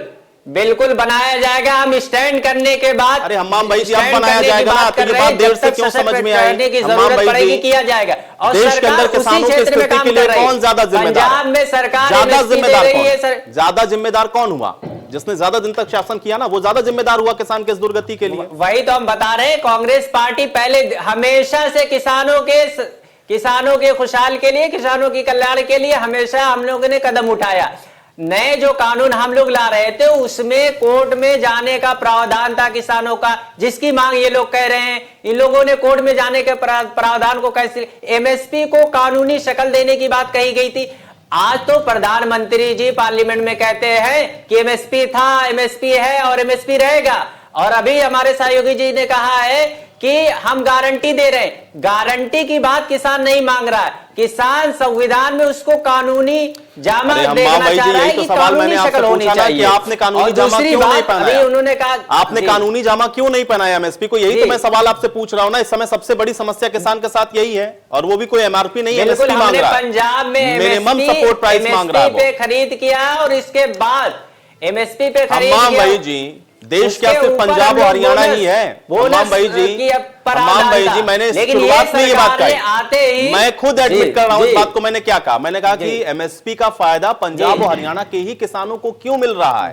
C: बिल्कुल बनाया जाएगा। हम स्टैंड करने के बाद,
A: अरे हम्माम भाई जी, अब
C: स्टैंड
A: बनाया
C: करने की
A: जाएगा ना,
C: बात
A: तो ये
C: कर रहे
A: बात
C: हैं,
A: देर
C: जब
A: से
C: तक
A: क्यों
C: सशक्त
A: समझ में आई?
C: करने की
A: हम्माम
C: जरूरत
A: भाई
C: पड़ेगी,
A: जी,
C: किया जाएगा। और
A: देश के
C: सरकार
A: अंदर
C: उसी
A: किसानों की
C: क्षेत्र में
A: स्थिति
C: काम
A: के लिए
C: कर रही है।
A: कौन ज्यादा जिम्मेदार
C: पंजाब में सरकार
A: ज्यादा
C: MSP दे
A: जिम्मेदार
C: रही
A: कौन?
C: है सर।
A: ज्यादा जिम्मेदार कौन हुआ? जिसने ज्यादा दिन तक शासन किया ना, वो ज्यादा जिम्मेदार हुआ किसान के इस दुर्गति के लिए।
C: वही तो हम बता रहे हैं, कांग्रेस पार्टी पहले हमेशा से किसानों के खुशहाल के लिए, किसानों की कल्याण के लिए हमेशा हम लोगों ने कदम उठाया। नए जो कानून हम लोग ला रहे थे उसमें कोर्ट में जाने का प्रावधान था किसानों का, जिसकी मांग ये लोग कह रहे हैं। इन लोगों ने कोर्ट में जाने के प्रावधान को कैसे, एमएसपी को कानूनी शक्ल देने की बात कही गई थी। आज तो प्रधानमंत्री जी पार्लियामेंट में कहते हैं कि एमएसपी था, एमएसपी है और एमएसपी रहेगा। और अभी हमारे सहयोगी जी ने कहा है कि हम गारंटी दे रहे हैं। गारंटी की बात किसान नहीं मांग रहा है, किसान संविधान में उसको कानूनी जामा देखना चाह रहा है कि कानूनी शक्ल होनी चाहिए।
A: आपने कानूनी जामा क्यों नहीं पहनाया?
C: उन्होंने कहा
A: आपने कानूनी जामा क्यों नहीं पहनाया एमएसपी को? यही तो मैं सवाल आपसे पूछ रहा हूं ना। इस समय सबसे बड़ी समस्या किसान के साथ यही है, और वो भी कोई एमआरपी नहीं, एमएसपी मांग रहा है।
C: पंजाब में
A: मिनिमम सपोर्ट प्राइस मांग रहा है
C: पे खरीद किया और इसके बाद एमएसपी पे खरीद
A: अम्माम
C: किया।
A: भाई जी, देश क्या सिर्फ पंजाब और हरियाणा ही है? अम्माम भाई जी, अम्माम भाई जी, मैंने शुरुआत में ये बात कही, मैं खुद एडमिट कर रहा हूं इस बात को। मैंने क्या कहा? मैंने कहा कि एमएसपी का फायदा पंजाब और हरियाणा के ही किसानों को क्यों मिल रहा है?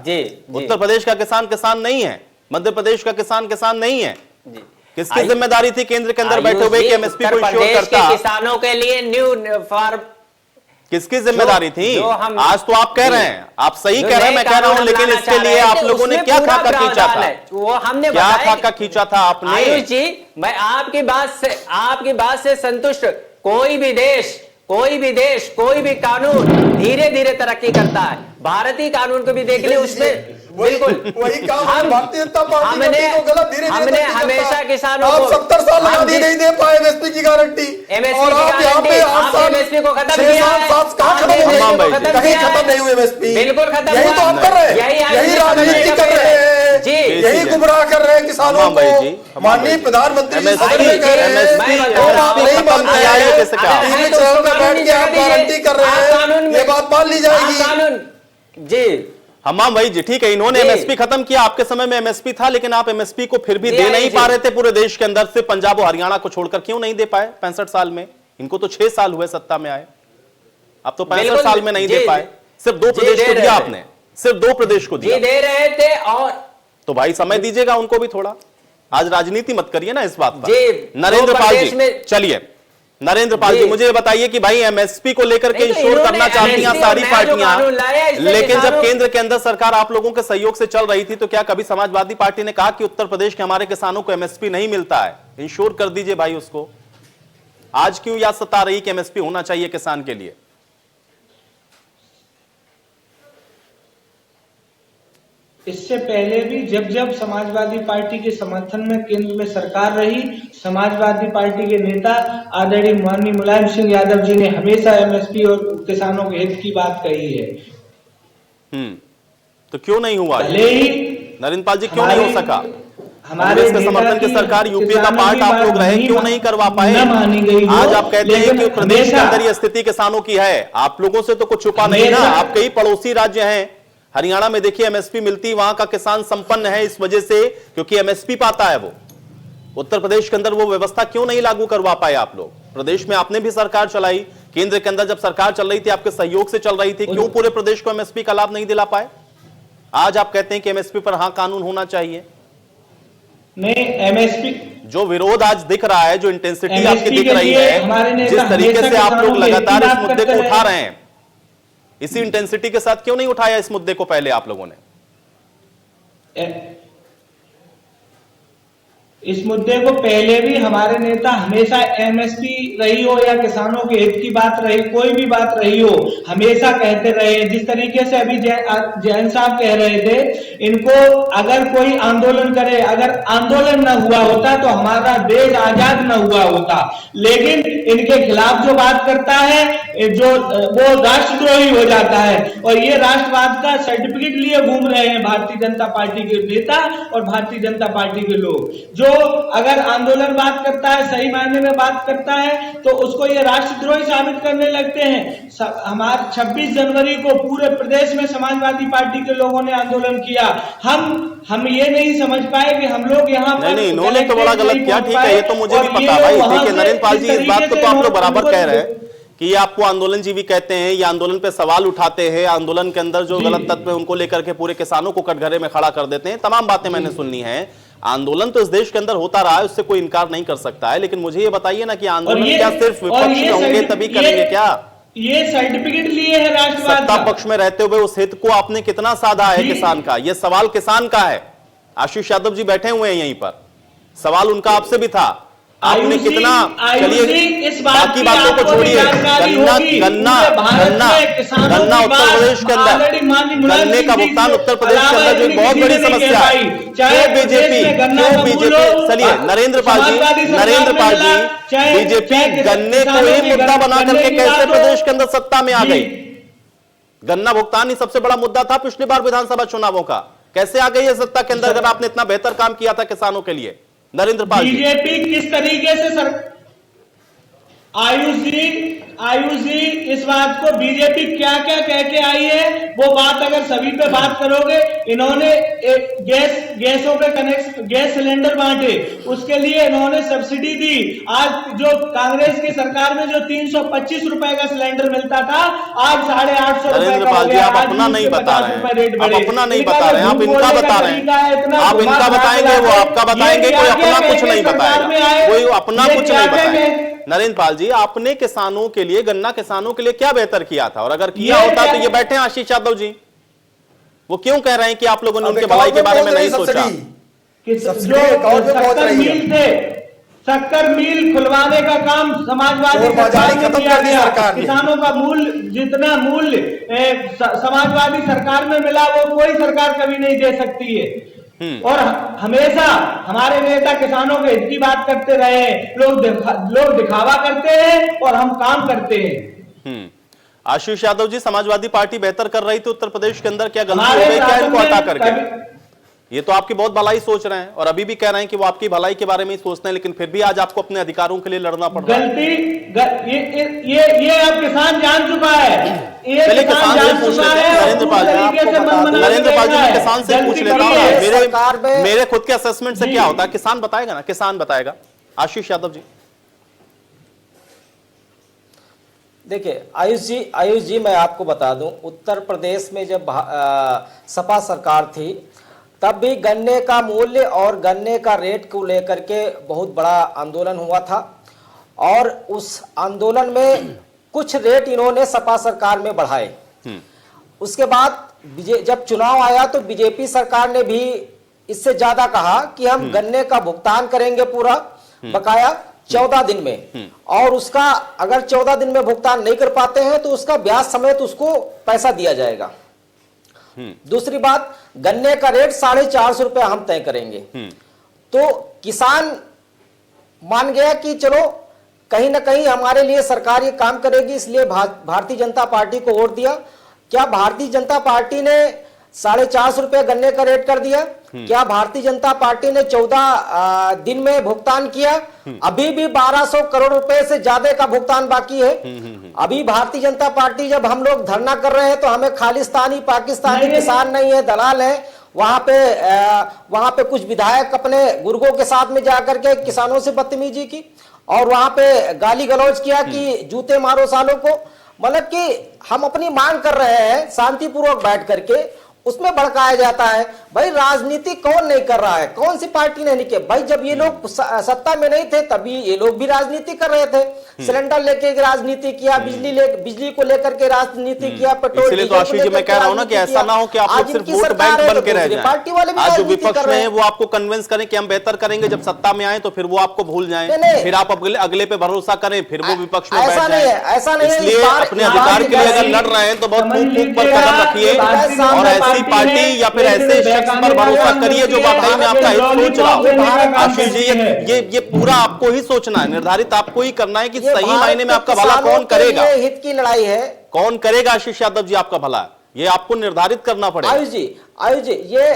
A: उत्तर प्रदेश का किसान नहीं है, मध्य प्रदेश का किसान नहीं है। किसकी जिम्मेदारी थी केंद्र के अंदर बैठे हुए कि एमएसपी को इंश्योर करता?
C: किसानों के लिए न्यू फार्म
A: किसकी जिम्मेदारी थी? आज तो आप कह रहे हैं, आप सही कह रहे हैं, मैं कह रहा हूं, लेकिन इसके लिए आप लोगों ने क्या खाका खींचा था?
C: वो हमने
A: क्या खाका खींचा था आपने?
C: आयुष जी, मैं आपकी बात से संतुष्ट। कोई भी देश, कोई भी कानून धीरे धीरे तरक्की करता है। भारतीय कानून को भी देख ले, उसमें बिल्कुल
G: वही काम भारतीय जनता पार्टी को गलत धीरे
C: हमने हमेशा किसानों को
G: 70 साल लगा दी, नहीं दे पाए एमएसपी की गारंटी। और आप यहाँ पे 8 साल, 6 साल, 7 कहाँ खत्म हो गए? कहीं खत्म नहीं हुए एमएसपी।
C: बिल्कुल खत्म।
G: यही तो आप कर रहे हैं, यही राजनीति कर रहे हैं
C: जी,
G: यही गुमराह कर रहे हैं किसानों को। माननीय प्रधानमंत्री जी सदन में कह रहे हैं, और आप नहीं मानते हैं, टीवी चैनल पे बैठ के आप गारंटी कर रहे हैं, ये बात मान ली जाएगी
C: जी।
A: हम्माम भाई जी, ठीक है, इन्होंने एमएसपी खत्म किया, आपके समय में एमएसपी था, लेकिन आप एमएसपी को फिर भी दे नहीं पा रहे थे पूरे देश के अंदर से। पंजाब और हरियाणा को छोड़कर क्यों नहीं दे पाए 65 साल में? इनको तो 6 साल हुए सत्ता में आए, आप तो 65 साल में नहीं दे पाए। सिर्फ 2 प्रदेश को दिया आपने, सिर्फ 2 प्रदेश को दिया,
C: दे रहे थे। और
A: तो भाई समय दीजिएगा उनको भी थोड़ा। आज राजनीति मत करिए ना इस बात पर। नरेंद्र पाल जी, चलिए नरेंद्र पाल जी, मुझे बताइए कि भाई एमएसपी को लेकर के इंश्योर करना चाहती हैं सारी पार्टियां, लेकिन जब केंद्र के अंदर सरकार आप लोगों के सहयोग से चल रही थी, तो क्या कभी समाजवादी पार्टी ने कहा कि उत्तर प्रदेश के हमारे किसानों को एमएसपी नहीं मिलता है, इंश्योर कर दीजिए भाई उसको? आज क्यों याद सता रही कि एमएसपी होना चाहिए किसान के लिए?
D: इससे पहले भी जब समाजवादी पार्टी के समर्थन में केंद्र में सरकार रही, समाजवादी पार्टी के नेता आदरणीय माननीय मुलायम सिंह यादव जी ने हमेशा एमएसपी और किसानों के हित की बात कही है।
A: तो क्यों नहीं हुआ
D: भले ही
A: नरेंद्र पाल जी, क्यों नहीं हो सका?
D: हमारे
A: समर्थन की सरकार, यूपीए का पार्ट आप लोग रहे, क्यों नहीं करवा पाए? आज आप कहते हैं कि प्रदेश के अंदर ये स्थिति किसानों की है, आप लोगों से तो कुछ छुपा नहीं ना। आपके ही पड़ोसी राज्य हैं, हरियाणा में देखिए एमएसपी मिलती, वहां का किसान संपन्न है इस वजह से क्योंकि एमएसपी पाता है वो। उत्तर प्रदेश के अंदर वो व्यवस्था क्यों नहीं लागू करवा पाए आप लोग? प्रदेश में आपने भी सरकार चलाई, केंद्र के अंदर जब सरकार चल रही थी आपके सहयोग से चल रही थी, क्यों पूरे प्रदेश को एमएसपी का लाभ नहीं दिला पाए? आज आप कहते हैं कि एमएसपी पर हाँ कानून होना चाहिए।
D: नहीं, एमएसपी
A: जो विरोध आज दिख रहा है, जो इंटेंसिटी आपकी दिख रही है, जिस तरीके से आप लोग लगातार इस मुद्दे को उठा रहे हैं, इसी इंटेंसिटी के साथ क्यों नहीं उठाया इस मुद्दे को पहले आप लोगों ने?
D: इस मुद्दे को पहले भी हमारे नेता हमेशा एमएसपी रही हो या किसानों के हित की बात रही, कोई भी बात रही हो, हमेशा कहते रहे। जिस तरीके से अभी जैन साहब कह रहे थे इनको अगर कोई आंदोलन करे, अगर आंदोलन न हुआ होता तो हमारा देश आजाद न हुआ होता। लेकिन इनके खिलाफ जो बात करता है जो वो राष्ट्रद्रोही हो जाता है, और ये राष्ट्रवाद का सर्टिफिकेट लिए घूम रहे हैं भारतीय जनता पार्टी के नेता और भारतीय जनता पार्टी के लोग। जो अगर आंदोलन बात करता है, सही मायने में बात करता है, तो उसको ये राष्ट्रद्रोही साबित करने लगते हैं। हमारे 26 जनवरी को पूरे प्रदेश में समाजवादी पार्टी के लोगों ने आंदोलन किया। हम ये नहीं समझ पाए कि हम लोग यहाँ पर
A: नहीं, इन्होंने तो बड़ा गलत किया। ठीक है, ये तो मुझे भी पता भाई। देखिए नरेंद्र पाल जी, इस बात को तो आप लोग बराबर कह रहे हैं कि ये आपको आंदोलन जीवी कहते हैं, ये आंदोलन पे सवाल उठाते हैं, आंदोलन के अंदर जो गलत तत्व है उनको लेकर के पूरे किसानों को कटघरे में खड़ा कर देते हैं। तमाम बातें मैंने सुननी है। आंदोलन तो इस देश के अंदर होता रहा है, उससे कोई इनकार नहीं कर सकता है, लेकिन मुझे ये बताइए ना कि आंदोलन क्या सिर्फ विपक्ष में होंगे तभी करेंगे क्या?
D: ये सर्टिफिकेट लिए है राष्ट्रवाद
A: सत्ता पक्ष में रहते हुए उस हित को आपने कितना साधा है किसान का? ये सवाल किसान का है। आशीष यादव जी बैठे हुए हैं यहीं पर, सवाल उनका आपसे भी था। आपने कितना, चलिए बाकी बातों को छोड़िए, गन्ना उत्तर प्रदेश के अंदर, गन्ने का भुगतान उत्तर प्रदेश के अंदर जो बहुत बड़ी समस्या है। क्यों बीजेपी, चलिए नरेंद्र पाल जी, बीजेपी गन्ने को ही मुद्दा बना करके कैसे प्रदेश के अंदर सत्ता में आ गई? गन्ना भुगतान ही सबसे बड़ा मुद्दा था पिछली बार विधानसभा चुनावों का, कैसे आ गई है सत्ता के अंदर अगर आपने इतना बेहतर काम किया था किसानों के लिए? नरेंद्र पाल जी,
D: बीजेपी किस तरीके से आयुष जी इस बात को बीजेपी क्या क्या कह के आई है वो बात अगर सभी पे बात करोगे, इन्होंने गैसों के कनेक्शन, गैस सिलेंडर बांटे, उसके लिए इन्होंने सब्सिडी दी। आज जो कांग्रेस की सरकार में जो 325 रुपए का सिलेंडर मिलता था, आज 850 रुपए का हो गया।
A: आप अपना नहीं बता रहे हैं, आप अपना नहीं बता रहे हैं, आप इनका बता रहे हैं। आप इनका बताएंगे, वो आपका बताएंगे, कोई अपना कुछ नहीं बताएगा, कोई अपना कुछ नहीं बताएगा। नरेंद्र पाल जी, आपने किसानों के लिए, गन्ना किसानों के लिए क्या बेहतर किया था? और अगर किया होता तो ये बैठे आशीष यादव जी, वो क्यों कह रहे हैं कि आप लोगों ने उनके भलाई के बारे में नहीं सोचा?
D: शक्कर मिल खुलवाने का काम समाजवादी सरकार में किया गया। किसानों का मूल्य, जितना मूल्य समाजवादी सरकार में मिला वो कोई सरकार कभी नहीं दे सकती है। और हमेशा हमारे नेता किसानों के हित की बात करते रहे। लोग दिखावा करते हैं और हम काम करते हैं।
A: आशीष यादव जी, समाजवादी पार्टी बेहतर कर रही थी उत्तर प्रदेश के अंदर, क्या गलती हो गई क्या इनको हटा करके? ये तो आपकी बहुत भलाई सोच रहे हैं और अभी भी कह रहे हैं कि वो आपकी भलाई के बारे में ही सोचते हैं, लेकिन फिर भी आज आपको अपने अधिकारों के लिए लड़ना पड़ रहा है।
D: ये अब किसान जान चुका है।
A: चलिए किसान से पूछ लेते हैं नरेंद्र पाल जी, मैं किसान से पूछ लेता हूँ। मेरे खुद के असेसमेंट से क्या होता है, किसान बताएगा ना, किसान बताएगा। आशीष यादव जी,
F: देखिए आयुष जी मैं आपको बता दूं, उत्तर प्रदेश में जब सपा सरकार थी तब भी गन्ने का मूल्य और गन्ने का रेट को लेकर के बहुत बड़ा आंदोलन हुआ था, और उस आंदोलन में कुछ रेट इन्होंने सपा सरकार में बढ़ाए। उसके बाद जब चुनाव आया तो बीजेपी सरकार ने भी इससे ज्यादा कहा कि हम गन्ने का भुगतान करेंगे पूरा बकाया 14 दिन में, और उसका अगर 14 दिन में भुगतान नहीं कर पाते हैं तो उसका ब्याज समेत उसको पैसा दिया जाएगा। दूसरी बात, गन्ने का रेट 450 रुपए हम तय करेंगे। तो किसान मान गया कि चलो कहीं ना कहीं हमारे लिए सरकार ये काम करेगी, इसलिए भारतीय जनता पार्टी को वोट दिया। क्या भारतीय जनता पार्टी ने 450 रुपए गन्ने का रेट कर दिया? क्या भारतीय जनता पार्टी ने 14 दिन में भुगतान किया? अभी भी 1200 करोड़ रुपए से ज्यादा का भुगतान बाकी है। अभी भारतीय जनता पार्टी, जब हम लोग धरना कर रहे हैं तो हमें खालिस्तानी पाकिस्तानी किसान नहीं है, दलाल है। वहां पे कुछ विधायक अपने गुर्गों के साथ में जाकर के किसानों से बदतमीजी की और वहां पे गाली गलौज किया कि जूते मारो सालों को। मतलब कि हम अपनी मांग कर रहे हैं शांतिपूर्वक बैठ करके, उसमें भड़काया जाता है। भाई राजनीति कौन नहीं कर रहा है, कौन सी पार्टी ने नहीं की? भाई जब ये लोग सत्ता में नहीं थे तभी ये लोग भी राजनीति कर रहे थे। सिलेंडर लेके राजनीति किया, बिजली को लेकर के राजनीति किया, पेट्रोल।
A: इसलिए तो आशीष जी मैं कह रहा हूं ना कि ऐसा ना हो कि आप लोग सिर्फ वोट बैंक बन के रह जाएं।
F: पार्टी वाले
A: आज जो विपक्ष में है वो आपको कन्विंस करें कि हम बेहतर करेंगे, जब सत्ता में आए तो फिर वो आपको भूल जाएं, फिर आप अगले पे भरोसा करें, फिर वो विपक्ष में बैठ जाएं। इसलिए अपने अधिकार के लिए अगर लड़ रहे हैं तो बहुत फूंक फूंक पर कदम रखिए और ऐसे ऐसी पार्टी या फिर ऐसे शख्स पर भरोसा करिए जो वाकई में आपका हित सोच रहा हो। आशीष जी, ये पूरा आपको ही सोचना है, निर्धारित आपको ही करना है कि सही मायने में आपका भला कौन करेगा।
F: हित की लड़ाई है,
A: कौन करेगा आशीष यादव जी आपका भला, ये आपको निर्धारित करना पड़ेगा।
F: आयुष जी ये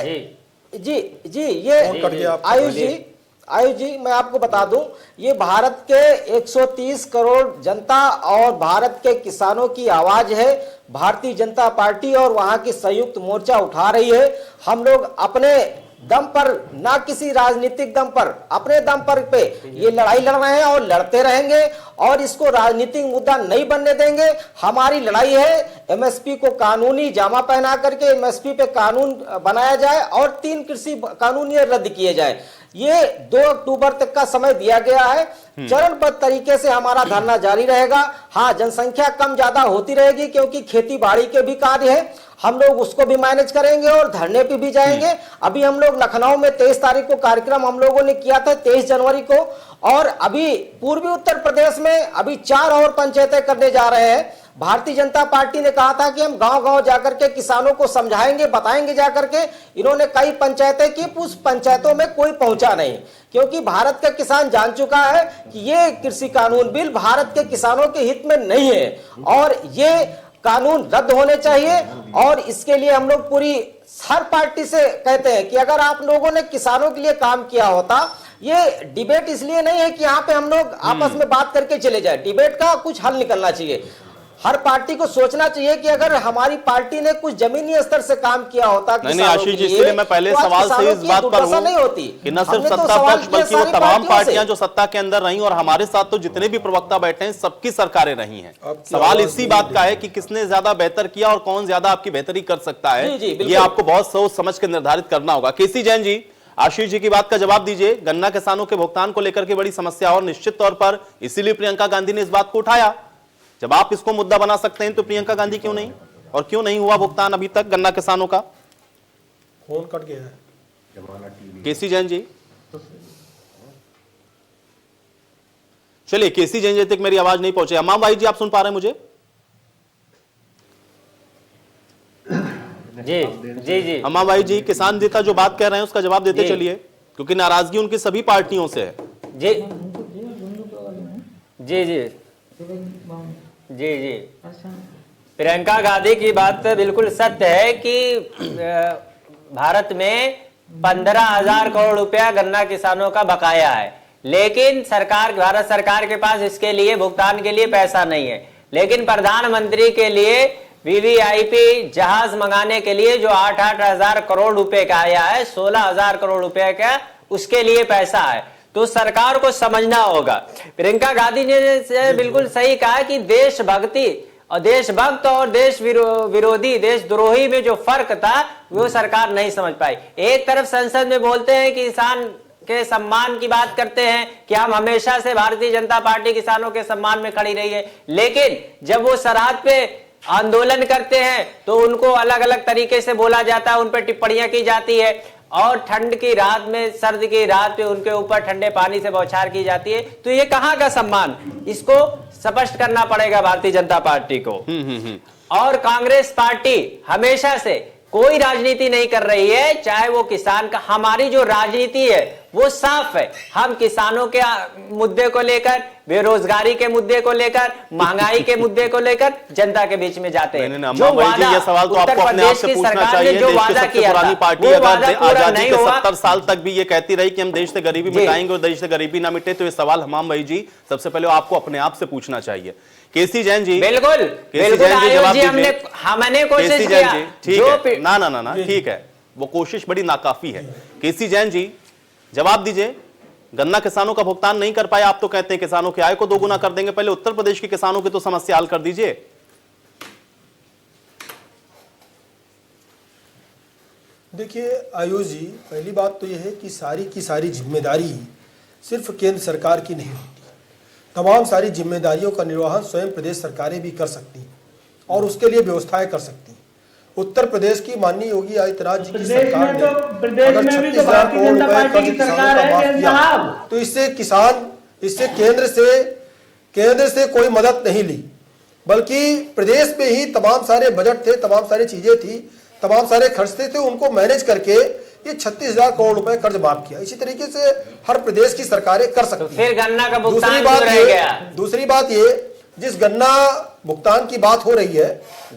F: आयुष जी मैं आपको बता दूं, ये भारत के 130 करोड़ जनता और भारत के किसानों की आवाज है। भारतीय जनता पार्टी और वहां की संयुक्त मोर्चा उठा रही है। हम लोग अपने दम पर, ना किसी राजनीतिक दम पर, अपने दम पर पे ये लड़ाई लड़ रहे हैं और लड़ते रहेंगे और इसको राजनीतिक मुद्दा नहीं बनने देंगे। हमारी लड़ाई है एमएसपी को कानूनी जामा पहना करके एमएसपी पे कानून बनाया जाए और 3 कृषि कानून ये रद्द किए जाए। ये 2 अक्टूबर तक का समय दिया गया है। चरणबद्ध तरीके से हमारा धरना जारी रहेगा। हाँ, जनसंख्या कम ज्यादा होती रहेगी क्योंकि खेती बाड़ी के भी कार्य है, हम लोग उसको भी मैनेज करेंगे और धरने पे भी जाएंगे। अभी हम लोग लखनऊ में 23 तारीख को कार्यक्रम हम लोगों ने किया था, 23 जनवरी को, और अभी पूर्वी उत्तर प्रदेश में अभी 4 और पंचायतें करने जा रहे हैं। भारतीय जनता पार्टी ने कहा था कि हम गांव-गांव जाकर के किसानों को समझाएंगे, बताएंगे जाकर के। इन्होंने कई पंचायतें की, उस पंचायतों में कोई पहुंचा नहीं, क्योंकि भारत का किसान जान चुका है कि ये कृषि कानून बिल भारत के किसानों के हित में नहीं है और ये कानून रद्द होने चाहिए। और इसके लिए हम लोग पूरी हर पार्टी से कहते हैं कि अगर आप लोगों ने किसानों के लिए काम किया होता, ये डिबेट इसलिए नहीं है कि यहाँ पे हम लोग आपस में बात करके चले जाए, डिबेट का कुछ हल निकलना चाहिए। हर पार्टी को सोचना चाहिए कि अगर हमारी पार्टी ने कुछ जमीनी स्तर से काम किया होता,
A: नहीं आशीष जी, इसलिए मैं पहले सवाल से इस बात पर हूं
F: नहीं होती
A: कि न सिर्फ सत्ता पक्ष बल्कि वो तमाम पार्टियां जो सत्ता के अंदर रही और हमारे साथ तो जितने भी प्रवक्ता बैठे हैं सबकी सरकारें रही हैं। सवाल इसी बात का है कि किसने ज्यादा बेहतर किया और कौन ज्यादा आपकी बेहतरी कर सकता है, ये आपको बहुत सोच समझ के निर्धारित करना होगा। केसी जैन जी, आशीष जी की बात का जवाब दीजिए। गन्ना किसानों के भुगतान को लेकर के बड़ी समस्या और निश्चित तौर पर इसीलिए प्रियंका गांधी ने इस बात को उठाया। जब आप इसको मुद्दा बना सकते हैं तो प्रियंका गांधी क्यों नहीं, और क्यों नहीं हुआ भुगतान अभी तक गन्ना किसानों का?
B: फोन कट गया है।
A: केसी जैन जी, चलिए केसी जैन जी तक मेरी आवाज नहीं पहुंचे। अमाम भाई जी, आप सुन पा रहे हैं मुझे?
C: जी जी जी
A: अमाम भाई जी, किसान नेता जो बात कह रहे हैं उसका जवाब देते चलिए, क्योंकि नाराजगी उनकी सभी पार्टियों से है।
C: जी जी जी जी जी प्रियंका गांधी की बात बिल्कुल सत्य है कि भारत में 15,000 करोड़ रुपया गन्ना किसानों का बकाया है, लेकिन भारत सरकार के पास इसके लिए भुगतान के लिए पैसा नहीं है। लेकिन प्रधानमंत्री के लिए वीवीआईपी जहाज मंगाने के लिए जो 8-8 हजार करोड़ रुपए का आया है, 16,000 करोड़ रुपए का उसके लिए पैसा है। तो सरकार को समझना होगा। प्रियंका गांधी ने बिल्कुल सही कहा कि देशभक्ति और देशभक्त और देश विरोधी, देशद्रोही में जो फर्क था वो सरकार नहीं समझ पाई। एक तरफ संसद में बोलते हैं कि किसान के सम्मान की बात करते हैं कि हम हमेशा से भारतीय जनता पार्टी किसानों के सम्मान में खड़ी रही है, लेकिन जब वो सरहद पे आंदोलन करते हैं तो उनको अलग अलग तरीके से बोला जाता है, उन पर टिप्पणियां की जाती है और ठंड की रात में, सर्द की रात पे उनके ऊपर ठंडे पानी से बौछार की जाती है। तो ये कहां का सम्मान, इसको स्पष्ट करना पड़ेगा भारतीय जनता पार्टी को। और कांग्रेस पार्टी हमेशा से कोई राजनीति नहीं कर रही है, चाहे वो किसान का। हमारी जो राजनीति है वो साफ है। हम किसानों के मुद्दे को लेकर, बेरोजगारी के मुद्दे को लेकर, महंगाई के मुद्दे को लेकर जनता के बीच में जाते हैं।
A: जो वादा ये सवाल तो आपको अपने आप से पूछना चाहिए। देश की सबसे पुरानी पार्टी अगर आजादी के 70 साल तक भी ये कहती रही कि हम देश से गरीबी मिटाएंगे और देश से गरीबी ना मिटे, तो ये सवाल हमाम भाई जी सबसे पहले आपको अपने आप से पूछना चाहिए। केसी जैन जी,
C: बिल्कुल
A: बिल्कुल
C: हमने कोशिश किया।
A: ठीक है, ना ठीक है, वो कोशिश बड़ी नाकाफी है। केसी जैन जी जवाब दीजिए। गन्ना किसानों का भुगतान नहीं कर पाए, आप तो कहते हैं किसानों की आय को दोगुना कर देंगे। पहले उत्तर प्रदेश के किसानों की तो समस्या हल कर दीजिए।
B: देखिए आयुष जी, पहली बात तो यह है कि सारी की सारी जिम्मेदारी सिर्फ केंद्र सरकार की नहीं होती। तमाम सारी जिम्मेदारियों का निर्वहन स्वयं प्रदेश सरकारें भी कर सकती हैं और उसके लिए व्यवस्थाएं कर सकती हैं। उत्तर प्रदेश की माननीय योगी आदित्यनाथ जी की सरकार ने अगर 36,000 करोड़ रुपए कर्ज किसानों का माफ किया, तो इससे केंद्र से कोई मदद नहीं ली, बल्कि प्रदेश में ही तमाम सारे बजट थे, तमाम सारी चीजें थी
G: तमाम सारे खर्च थे उनको मैनेज करके ये 36,000 करोड़ रुपए कर्ज माफ किया। इसी तरीके से हर प्रदेश की सरकारें कर सकती
C: फिर गन्ना का भुगतान
G: दूसरी बात ये जिस गन्ना भुगतान की बात हो रही है,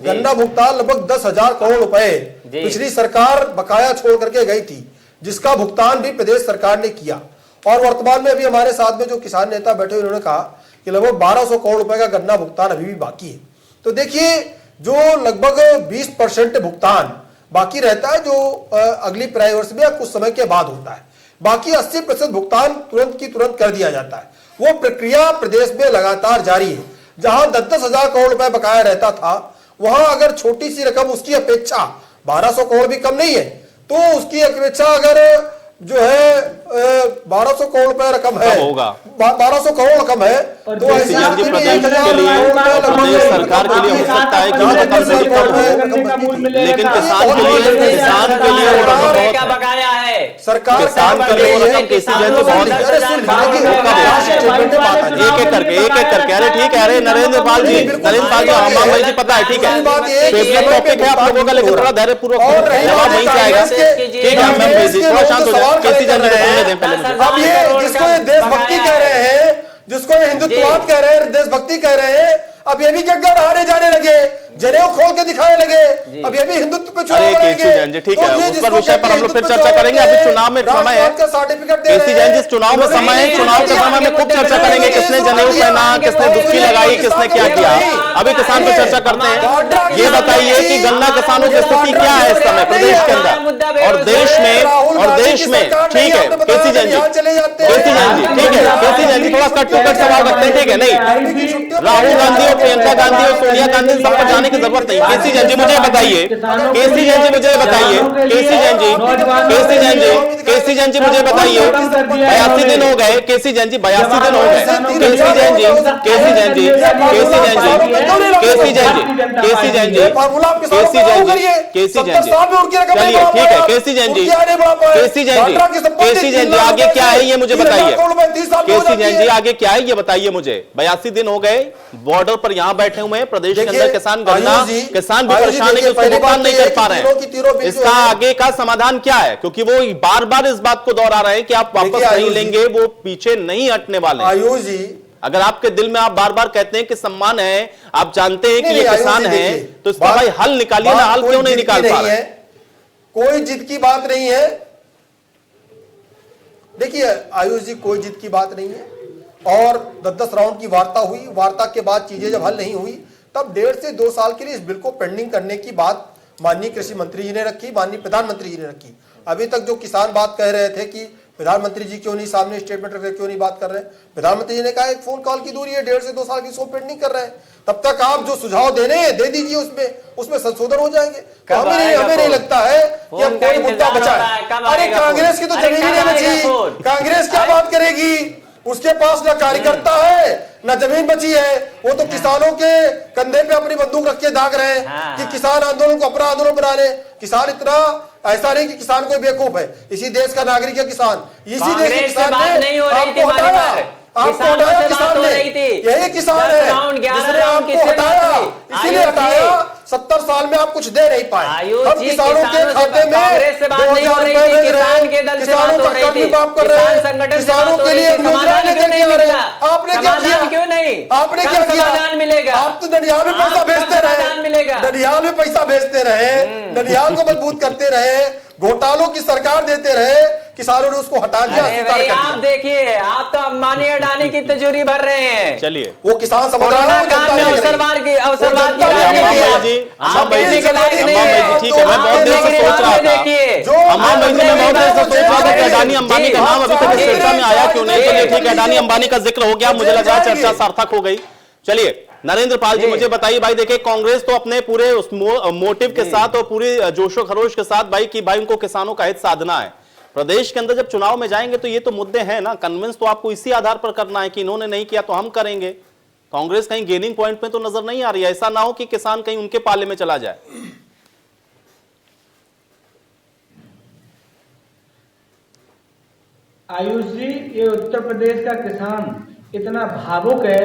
G: गन्ना भुगतान लगभग 10,000 करोड़ रुपए पिछली सरकार बकाया छोड़ करके गई थी, जिसका भुगतान भी प्रदेश सरकार ने किया। और वर्तमान में अभी हमारे साथ में जो किसान नेता बैठे उन्होंने कहा कि लगभग 1200 करोड़ रुपए का गन्ना भुगतान अभी भी बाकी है। तो देखिए जो लगभग 20% भुगतान बाकी रहता है जो अगली प्राय वर्ष में या कुछ समय के बाद होता है, बाकी 80% भुगतान तुरंत की तुरंत कर दिया जाता है। वो प्रक्रिया प्रदेश में लगातार जारी है। जहां 10,000 करोड़ रुपए बकाया रहता था, वहां अगर छोटी सी रकम उसकी अपेक्षा 1200 करोड़ भी कम नहीं है, तो उसकी अपेक्षा अगर जो है 1200 करोड़ रुपए रकम है, 1200 करोड़ रकम है, तो ऐसे
A: प्रदेश के लिए प्रदेश सरकार के लिए हो सकता है कि लेकिन किसान के लिए
C: क्या बकाया है
G: सरकार
A: किसान के लिए रकम केसी जैन तो बहुत एक एक करके अरे ठीक है, अरे नरेंद्र पाल जी हमाम भाई जी पता है, ठीक है फेवरेट टॉपिक है आप लोगों का, लेकिन थोड़ा धैर्य पूर्वक जवाब नहीं आएगा। ठीक है मैम भाई जी थोड़ा शांत हो जाए, केसी जैन जी पहले।
G: अब ये जिसको ये देशभक्ति कह रहे हैं, जिसको ये हिंदुत्ववाद कह रहे हैं, देशभक्ति कह रहे हैं, अब ये भी गद्दार हारे जाने लगे, जनेऊ खोल के दिखाने लगे, अब ये भी हिंदुत्व पे चुनाव लड़ेंगे।
A: ठीक है उस पर विषय पर हम लोग फिर चर्चा करेंगे। अभी चुनाव में समय है, केसी जैन जी चुनाव में समय है, चुनाव के समय में खूब चर्चा करेंगे किसने जनेऊ पहना, किसने दुस्की लगाई, किसने क्या किया। अभी किसान पे चर्चा करते हैं। ये बताइए कि गन्ना किसानों की स्थिति क्या है इस समय प्रदेश के अंदर और देश में। ठीक है केसी जैन जी, ठीक है केसी जैन जी थोड़ा कट टू कट सवाल रखते हैं, ठीक है नहीं राहुल गांधी और प्रियंका गांधी और सोनिया गांधी सब पर जाने की जरूरत नहीं। केसी जैन जी मुझे बताइए, केसी जैन जी मुझे बताइए, केसी जैन जी मुझे बताइए 82 दिन हो गए, केसी जैन जी 82 दिन हो गए, केसी जैन जी चलिए ठीक है केसी जैन जी आगे क्या है ये मुझे बताइए, केसी जैन जी आगे क्या है ये बताइए मुझे। 82 दिन हो गए, बॉर्डर पर यहां बैठे हुए हैं, प्रदेश के अंदर किसान भी परेशान है कि उसको भुगतान नहीं कर पा रहे हैं। इसका आगे का समाधान क्या है, क्योंकि वो बार बार इस बात को दोहरा रहे हैं कि आप वापस नहीं लेंगे, वो पीछे नहीं हटने वाले।
G: आयुष जी
A: अगर आपके दिल में आप बार बार कहते हैं कि सम्मान है, आप जानते हैं कि ये किसान है, तो इसका भाई हल निकालिए ना, हल क्यों नहीं निकाल पा रहे?
G: कोई जिद की बात नहीं है। देखिए आयुष जी कोई जिद की बात नहीं है, और 10-10 राउंड की वार्ता हुई, वार्ता के बाद चीजें जब हल नहीं हुई, तब 1.5 से 2 साल के लिए इस बिल को पेंडिंग करने की बात माननीय कृषि मंत्री जी ने रखी, माननीय प्रधानमंत्री जी ने रखी। अभी तक जो किसान बात कह रहे थे कि प्रधानमंत्री जी क्यों नहीं सामने स्टेटमेंट रख रहे, क्यों नहीं बात कर रहे, प्रधानमंत्री जी ने कहा एक फोन कॉल की दूरी है, 1.5 से 2 साल की इसको पेंडिंग कर रहे हैं, तब तक आप जो सुझाव दे रहे हैं दे दीजिए, उसमें संशोधन हो जाएंगे। तो हमें नहीं लगता है कि अब कोई मुद्दा बचा है। अरे कांग्रेस की तो जमीन ही नहीं बची, कांग्रेस क्या बात करेगी, उसके पास न कार्यकर्ता है न जमीन बची है। वो तो किसानों के कंधे पे अपनी बंदूक रख के दाग रहे हैं कि किसान आंदोलन को अपना आंदोलन बना रहे। किसान इतना ऐसा नहीं कि किसान कोई बेवकूफ है, इसी देश का नागरिक है किसान, इसी देश के किसान ने आपको हटाया, किसान ने, यही किसान है जिसने आपको हटाया, इसीलिए हटाया। 70 साल में आप कुछ दे नहीं पाए, हम किसानों के खाते में 2,000 रुपए भेज रहे हैं, किसानों का कर्ज भी माफ कर रहे हैं, किसानों के लिए योजना लेकर के आ रहे हैं। आपने क्या किया? आपने क्या किया? आप तो ननिहाल में पैसा भेजते रहे, ननिहाल में पैसा भेजते रहे, ननिहाल को मजबूत करते रहे, घोटालों की सरकार देते रहे, किसानों ने उसको हटा दिया।
C: आप देखिए, आप तो अंबानी अडानी की तिजोरी भर रहे हैं।
A: चलिए
G: वो किसान समझ रहा है,
C: अवसरवाद की
A: ठीक है, मैं बहुत देर से सोच रहा था कि अडानी अंबानी का नाम अभी तक चर्चा में आया क्यों नहीं। चलिए ठीक है, अडानी अंबानी का जिक्र हो गया, मुझे लगा चर्चा सार्थक हो गई। चलिए नरेंद्र पाल जी मुझे बताइए भाई, देखिए कांग्रेस तो अपने पूरे उस मोटिव के साथ और पूरी जोशो खरोश के साथ भाई कि भाई उनको किसानों का हित साधना है। प्रदेश के अंदर जब चुनाव में जाएंगे तो ये तो मुद्दे हैं ना, कन्विंस तो आपको इसी आधार पर करना है कि इन्होंने नहीं किया तो हम करेंगे। कांग्रेस कहीं गेनिंग पॉइंट पे तो नजर नहीं आ रही है, ऐसा ना हो कि किसान कहीं उनके पाले में चला जाए।
D: आयुष जी, ये उत्तर प्रदेश का किसान इतना भावुक है,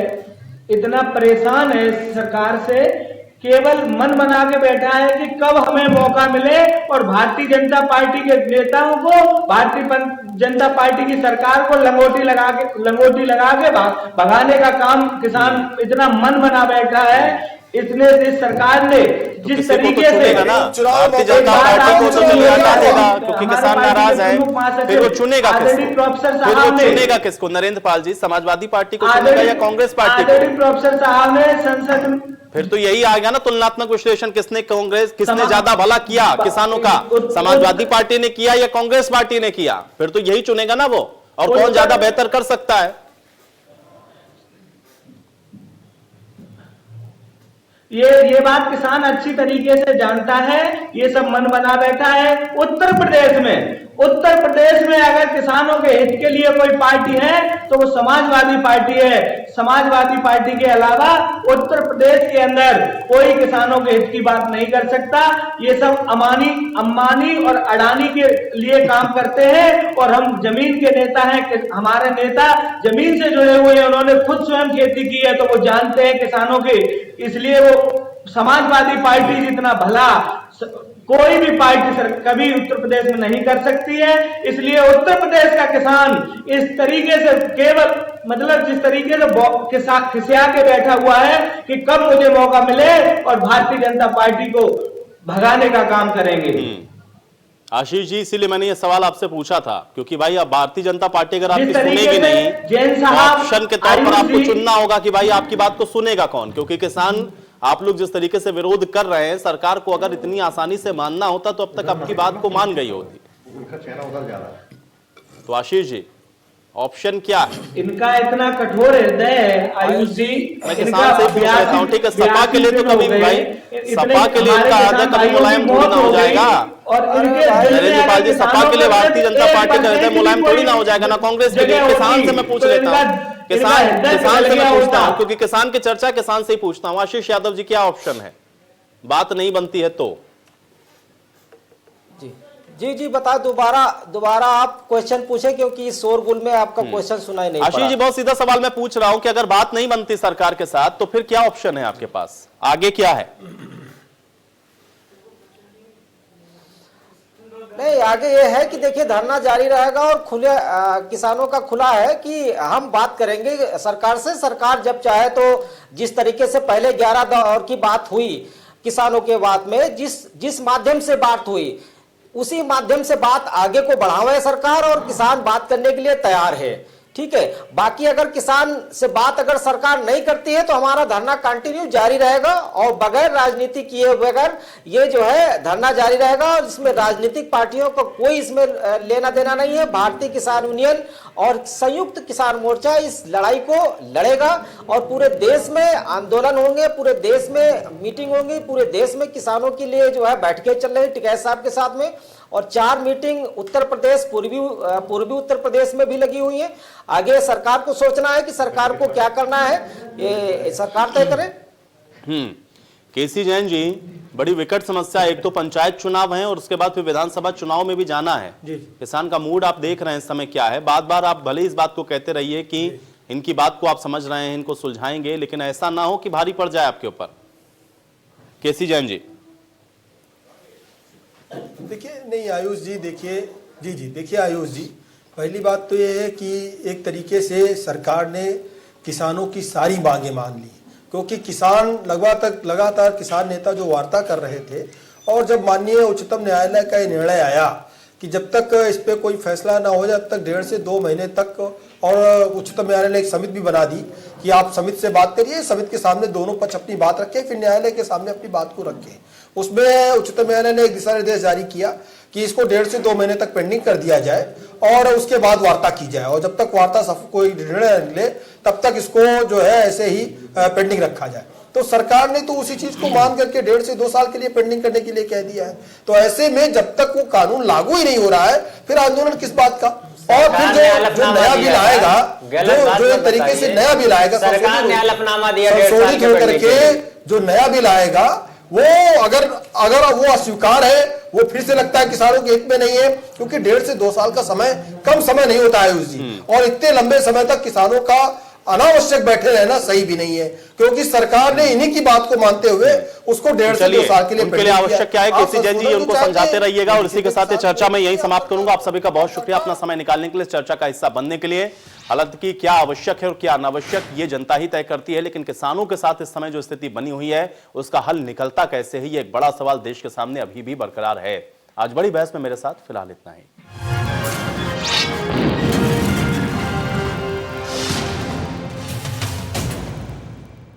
D: इतना परेशान है इस सरकार से केवल मन बना के बैठा है कि कब हमें मौका मिले और भारतीय जनता पार्टी के नेताओं को, भारतीय जनता पार्टी की सरकार को लंगोटी लगा के भगाने का काम किसान इतना मन बना बैठा है। इतने इस सरकार ने जिस तरीके से
A: भारतीय जनता पार्टी को तो हटा देगा क्योंकि किसान नाराज है, फिर वो चुनेगा किसको? फिर वो चुनेगा किसको? नरेंद्र पाल जी समाजवादी पार्टी को चुनेगा या कांग्रेस पार्टी को?
D: प्रोफेसर साहब ने संसद में,
A: फिर तो यही आ गया ना तुलनात्मक विश्लेषण, किसने ज्यादा भला किया किसानों का, समाजवादी पार्टी ने किया या कांग्रेस पार्टी ने किया? फिर तो यही चुनेगा ना वो, और कौन ज्यादा बेहतर कर सकता है।
D: ये बात किसान अच्छी तरीके से जानता है, ये सब मन बना बैठा है। उत्तर प्रदेश में अगर किसानों के हित के लिए कोई पार्टी है तो वो समाजवादी पार्टी है। समाजवादी पार्टी के अलावा उत्तर प्रदेश के अंदर कोई किसानों के हित की बात नहीं कर सकता। ये सब अंबानी और अडानी के लिए काम करते हैं और हम जमीन के नेता हैं। हमारे नेता जमीन से जुड़े हुए हैं, उन्होंने खुद स्वयं खेती की है तो वो जानते हैं किसानों के, इसलिए वो समाजवादी पार्टी जितना भला कोई भी पार्टी कभी उत्तर प्रदेश में नहीं कर सकती है। इसलिए उत्तर प्रदेश का किसान इस तरीके से केवल जिस तरीके से खिसिया के बैठा हुआ है कि कब मुझे मौका मिले और भारतीय जनता पार्टी को भगाने का काम करेंगे।
A: आशीष जी, इसीलिए मैंने ये सवाल आपसे पूछा था, क्योंकि भाई अब भारतीय जनता पार्टी अगर आपकी सुनेगी नहीं, तो ऑप्शन के तौर पर आपको चुनना होगा कि भाई आपकी बात को सुनेगा कौन। क्योंकि किसान, आप लोग जिस तरीके से विरोध कर रहे हैं, सरकार को अगर इतनी आसानी से मानना होता तो अब तक आपकी बात को मान गई होती। तो आशीष जी, ऑप्शन क्या है?
D: इनका इतना कठोर हृदय है आयुष जी।
A: मैं किसान से पूछ लेता हूँ, ठीक है, सपा के लिए तो कभी भाई, सपा के लिए इनका हृदय कभी मुलायम थोड़ी ना हो जाएगा।
D: और
A: नरेंद्र पाल जी, सपा के लिए भारतीय जनता पार्टी का हृदय मुलायम थोड़ी ना हो जाएगा ना कांग्रेस के लिए। किसान से मैं पूछ लेता हूँ, किसान से मैं पूछता हूँ, क्योंकि किसान की चर्चा किसान से ही पूछता हूँ। आशीष यादव जी, क्या ऑप्शन है? बात नहीं बनती है तो
F: जी बताओ, दोबारा आप क्वेश्चन पूछे, क्योंकि इस शोरगुल में आपका क्वेश्चन सुनाई नहीं पड़ा।
A: आशीष जी, बहुत सीधा सवाल मैं पूछ रहा हूं कि अगर बात नहीं बनती सरकार के साथ तो फिर क्या ऑप्शन है आपके पास? आगे क्या है?
F: नहीं, आगे ये है कि देखिए, धरना जारी रहेगा और खुले किसानों का खुला है कि हम बात करेंगे सरकार से। सरकार जब चाहे तो जिस तरीके से पहले 11 दौर की बात हुई किसानों के बात में, जिस माध्यम से बात हुई उसी माध्यम से बात आगे को बढ़ावे सरकार, और किसान बात करने के लिए तैयार है। ठीक है, बाकी अगर किसान से बात अगर सरकार नहीं करती है तो हमारा धरना कंटिन्यू जारी रहेगा और बगैर राजनीति किए बगैर ये जो है धरना जारी रहेगा। और इसमें राजनीतिक पार्टियों को कोई इसमें लेना देना नहीं है। भारतीय किसान यूनियन और संयुक्त किसान मोर्चा इस लड़ाई को लड़ेगा और पूरे देश में आंदोलन होंगे, पूरे देश में मीटिंग होंगी, पूरे देश में किसानों के लिए जो है बैठकें चल रही टिकैत साहब के साथ में, और 4 मीटिंग उत्तर प्रदेश, पूर्वी उत्तर प्रदेश में भी लगी हुई है। आगे सरकार को सोचना है कि सरकार को क्या करना है, ये सरकार तय करे।
A: केसी जैन जी, बड़ी विकट समस्या, एक तो पंचायत चुनाव है और उसके बाद फिर विधानसभा चुनाव में भी जाना है। किसान का मूड आप देख रहे हैं इस समय क्या है। बार आप भले इस बात को कहते रहिए कि इनकी बात को आप समझ रहे हैं, इनको सुलझाएंगे, लेकिन ऐसा ना हो कि भारी पड़ जाए आपके ऊपर। केसी जैन जी,
B: देखिए, नहीं आयुष जी, देखिए आयुष जी, पहली बात तो ये है कि एक तरीके से सरकार ने किसानों की सारी मांगें मान ली, क्योंकि किसान लगातार किसान नेता जो वार्ता कर रहे थे, और जब माननीय उच्चतम न्यायालय का ये निर्णय आया कि जब तक इस पे कोई फैसला ना हो जाए तब तक 1.5 से 2 महीने तक, और उच्चतम न्यायालय ने एक समिति भी बना दी कि आप समिति से बात करिए, समिति के सामने दोनों पक्ष अपनी बात रखें, फिर न्यायालय के सामने अपनी बात को रखें। उसमें उच्चतम न्यायालय ने एक दिशा निर्देश जारी किया कि इसको 1.5 से 2 महीने तक पेंडिंग कर दिया जाए और उसके बाद वार्ता की जाए, और जब तक वार्ता कोई निर्णय निकले तब तक इसको जो है ऐसे ही पेंडिंग रखा जाए। तो सरकार ने तो उसी चीज को मान करके 1.5 से 2 साल के लिए पेंडिंग करने के लिए कह दिया है। तो ऐसे में जब तक वो कानून लागू ही नहीं हो रहा है, फिर आंदोलन किस बात का? और फिर जो नया बिल आएगा, जो एक तरीके से नया बिल आएगा, संशोधित होकर के जो नया बिल आएगा, वो अगर वो अस्वीकार है, वो फिर से लगता है किसानों के हित में नहीं है, क्योंकि 1.5 से 2 साल का समय कम समय नहीं होता है आयुष जी, और इतने लंबे समय तक किसानों का
G: अनावश्यक बैठे रहना सही भी नहीं है, क्योंकि सरकार ने इन्हीं की बात को मानते हुए उसको 1.5 से 2 साल के लिए
A: उनके लिए आवश्यक क्या है केसी जैन जी, उनको समझाते रहिएगा। और इसी के साथ चर्चा में यही समाप्त करूंगा। आप सभी का बहुत शुक्रिया अपना समय निकालने के लिए, चर्चा का हिस्सा बनने के लिए। हालांकि क्या आवश्यक है और क्या अनावश्यक ये जनता ही तय करती है, लेकिन किसानों के साथ इस समय जो स्थिति बनी हुई है उसका हल निकलता कैसे है, ये एक बड़ा सवाल देश के सामने अभी भी बरकरार है। आज बड़ी बहस में मेरे साथ फिलहाल इतना ही।